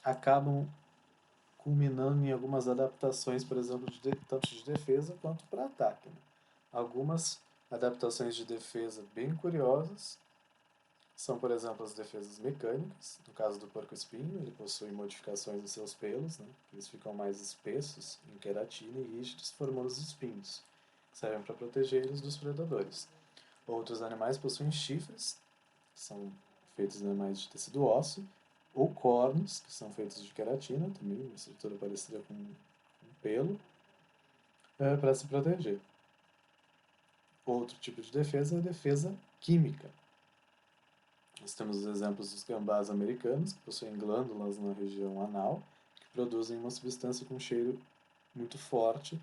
acabam culminando em algumas adaptações, por exemplo, tanto de defesa quanto para ataque. Né? Algumas adaptações de defesa bem curiosas são, por exemplo, as defesas mecânicas. No caso do porco-espinho, ele possui modificações nos seus pelos, né? Eles ficam mais espessos em queratina e rígidos, formando os espinhos, que servem para proteger eles dos predadores. Outros animais possuem chifres, que são feitos de animais de tecido ósseo, ou cornos, que são feitos de queratina, também uma estrutura parecida com pelo, para se proteger. Outro tipo de defesa é a defesa química. Nós temos os exemplos dos gambás americanos, que possuem glândulas na região anal, que produzem uma substância com cheiro muito forte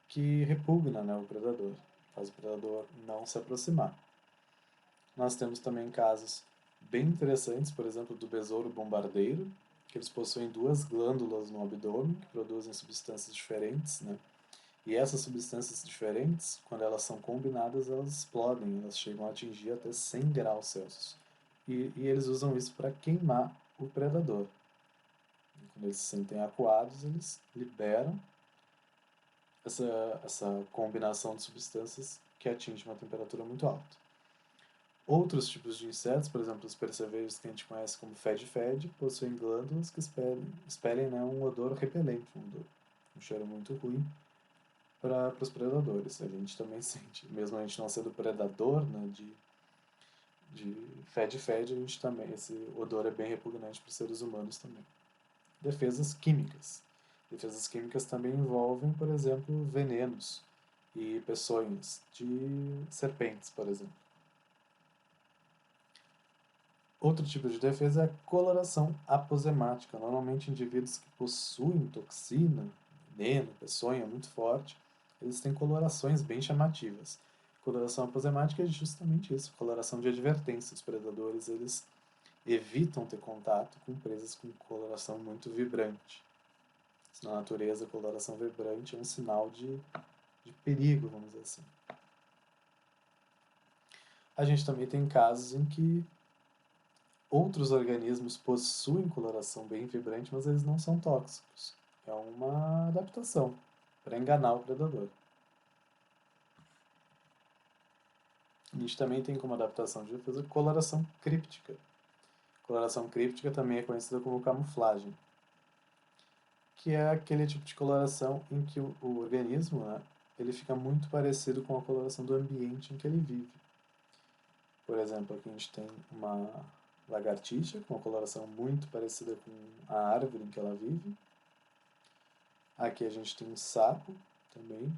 que repugna, né, o predador, faz o predador não se aproximar. Nós temos também casos bem interessantes, por exemplo, do besouro bombardeiro, que eles possuem duas glândulas no abdômen que produzem substâncias diferentes, né? E essas substâncias diferentes, quando elas são combinadas, elas explodem, elas chegam a atingir até 100 graus Celsius. E eles usam isso para queimar o predador. Quando eles se sentem acuados, eles liberam essa combinação de substâncias que atinge uma temperatura muito alta. Outros tipos de insetos, por exemplo, os percevejos que a gente conhece como fede-fede, possuem glândulas que expelem né, um odor repelente, um cheiro muito ruim para os predadores. A gente também sente, mesmo a gente não sendo predador né, de fede-fede, a gente também, esse odor é bem repugnante para os seres humanos também. Defesas químicas. Defesas químicas também envolvem, por exemplo, venenos e peçonhas de serpentes, por exemplo. Outro tipo de defesa é a coloração aposemática. Normalmente, indivíduos que possuem toxina, veneno, peçonha muito forte, eles têm colorações bem chamativas. Coloração aposemática é justamente isso, coloração de advertência. Os predadores, eles evitam ter contato com presas com coloração muito vibrante. Na natureza, a coloração vibrante é um sinal de perigo, vamos dizer assim. A gente também tem casos em que outros organismos possuem coloração bem vibrante, mas eles não são tóxicos. É uma adaptação para enganar o predador. A gente também tem como adaptação de defesa coloração críptica. Coloração críptica também é conhecida como camuflagem, que é aquele tipo de coloração em que o organismo né, ele fica muito parecido com a coloração do ambiente em que ele vive. Por exemplo, aqui a gente tem uma lagartixa com uma coloração muito parecida com a árvore em que ela vive. Aqui a gente tem um sapo também,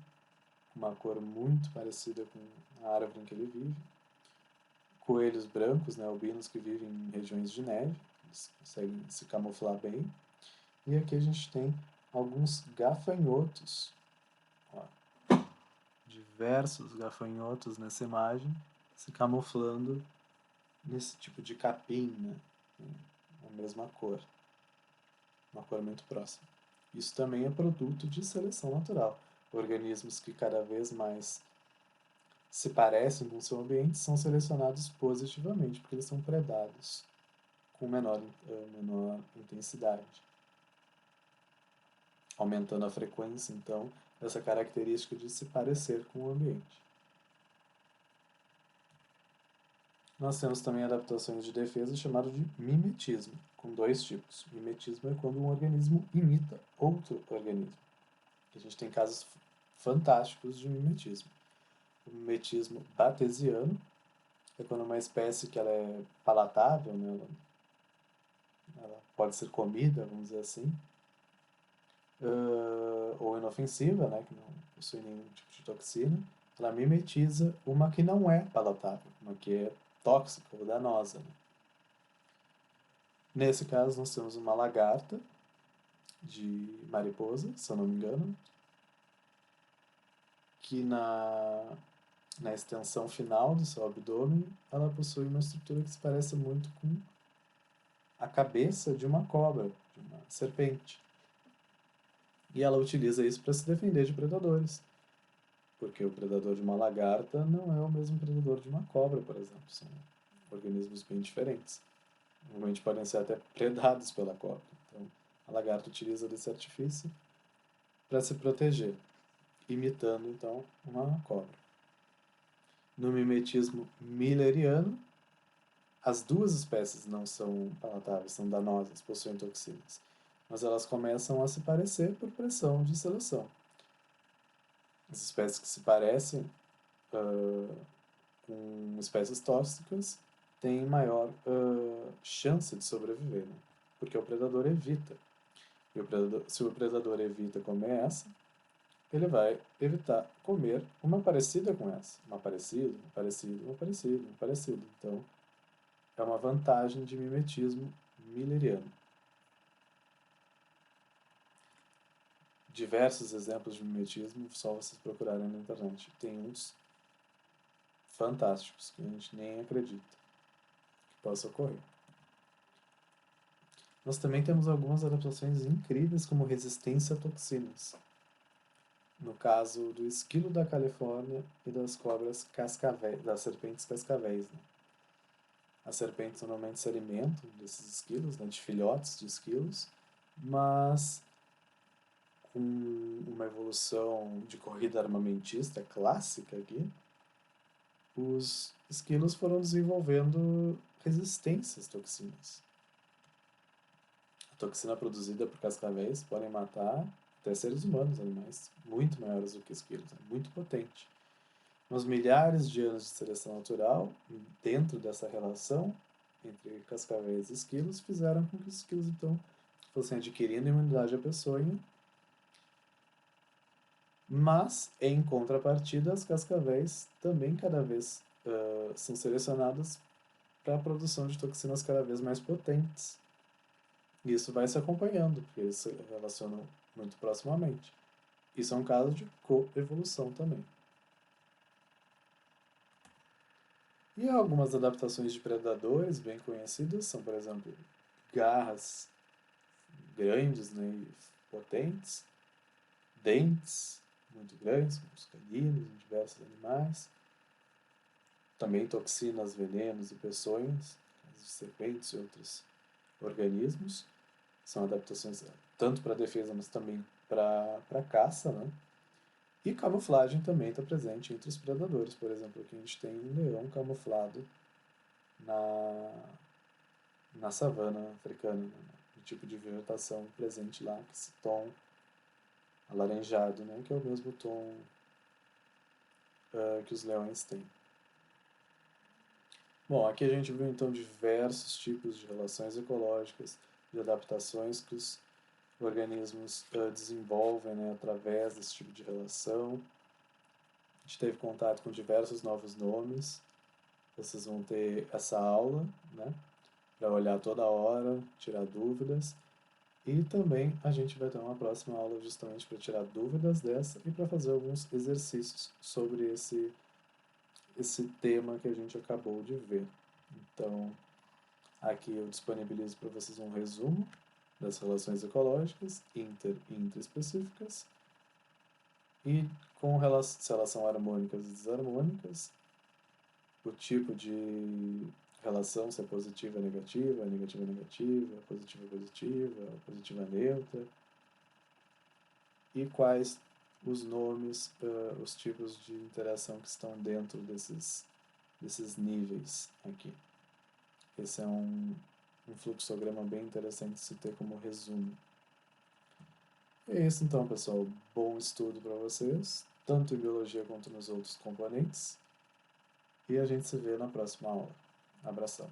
uma cor muito parecida com a árvore em que ele vive. Coelhos brancos, né, albinos que vivem em regiões de neve, eles conseguem se camuflar bem. E aqui a gente tem alguns gafanhotos. Ó, diversos gafanhotos nessa imagem se camuflando nesse tipo de capim, né? A mesma cor. Uma cor muito próxima. Isso também é produto de seleção natural. Organismos que cada vez mais se parecem com o seu ambiente são selecionados positivamente, porque eles são predados com menor intensidade, aumentando a frequência, então, dessa característica de se parecer com o ambiente. Nós temos também adaptações de defesa chamadas de mimetismo, com dois tipos. Mimetismo é quando um organismo imita outro organismo. A gente tem casos fantásticos de mimetismo. O mimetismo batesiano é quando uma espécie que ela é palatável, né, ela pode ser comida, vamos dizer assim, ou inofensiva, né, que não possui nenhum tipo de toxina, ela mimetiza uma que não é palatável, uma que é tóxica ou danosa. Né? Nesse caso, nós temos uma lagarta de mariposa, se eu não me engano, que na extensão final do seu abdômen, ela possui uma estrutura que se parece muito com a cabeça de uma cobra, de uma serpente. E ela utiliza isso para se defender de predadores, porque o predador de uma lagarta não é o mesmo predador de uma cobra, por exemplo. São organismos bem diferentes. Normalmente podem ser até predados pela cobra. Então, a lagarta utiliza desse artifício para se proteger, imitando então uma cobra. No mimetismo milleriano, as duas espécies não são palatáveis, são danosas, possuem toxinas, mas elas começam a se parecer por pressão de seleção. As espécies que se parecem com espécies tóxicas têm maior chance de sobreviver, né? Porque o predador evita. E se o predador evita comer essa, ele vai evitar comer uma parecida com essa. Uma parecida, uma parecida, uma parecida, uma parecida. Então, é uma vantagem de mimetismo milleriano. Diversos exemplos de mimetismo, só vocês procurarem na internet. Tem uns fantásticos que a gente nem acredita que possa ocorrer. Nós também temos algumas adaptações incríveis como resistência a toxinas. No caso do esquilo da Califórnia e das cobras cascavéis, das serpentes cascavéis. Né? As serpentes normalmente se alimentam desses esquilos, né, de filhotes de esquilos, mas com uma evolução de corrida armamentista clássica aqui, os esquilos foram desenvolvendo resistências às toxinas. A toxina produzida por cascavéis podem matar até seres humanos, animais muito maiores do que esquilos, é muito potente. Nos milhares de anos de seleção natural, dentro dessa relação entre cascavéis e esquilos, fizeram com que os esquilos, então, fossem adquirindo imunidade à peçonha, mas, em contrapartida, as cascavéis também cada vez são selecionadas para a produção de toxinas cada vez mais potentes. E isso vai se acompanhando, porque eles se relacionam muito proximamente. Isso é um caso de coevolução também. E algumas adaptações de predadores bem conhecidas são, por exemplo, garras grandes, né, e potentes, dentes muito grandes, como os caninos em diversos animais, também toxinas, venenos e peçonhas, de serpentes e outros organismos. São adaptações tanto para defesa, mas também para caça, né? E camuflagem também está presente entre os predadores. Por exemplo, aqui a gente tem um leão camuflado na savana africana, né? Um tipo de vegetação presente lá, que esse tom alaranjado, né? Que é o mesmo tom que os leões têm. Bom, aqui a gente viu então diversos tipos de relações ecológicas, de adaptações que os organismos desenvolvem, né, através desse tipo de relação. A gente teve contato com diversos novos nomes. Vocês vão ter essa aula, né, para olhar toda hora, tirar dúvidas. E também a gente vai ter uma próxima aula justamente para tirar dúvidas dessa e para fazer alguns exercícios sobre esse tema que a gente acabou de ver. Então, aqui eu disponibilizo para vocês um resumo das relações ecológicas, inter e intraespecíficas, e com relação harmônicas e desarmônicas, o tipo de relação, se é positiva negativa, negativa negativa, positiva positiva, positiva neutra, e quais os nomes, os tipos de interação que estão dentro desses níveis aqui. Esse é um fluxograma bem interessante de se ter como resumo. É isso então, pessoal. Bom estudo para vocês, tanto em biologia quanto nos outros componentes. E a gente se vê na próxima aula. Abração.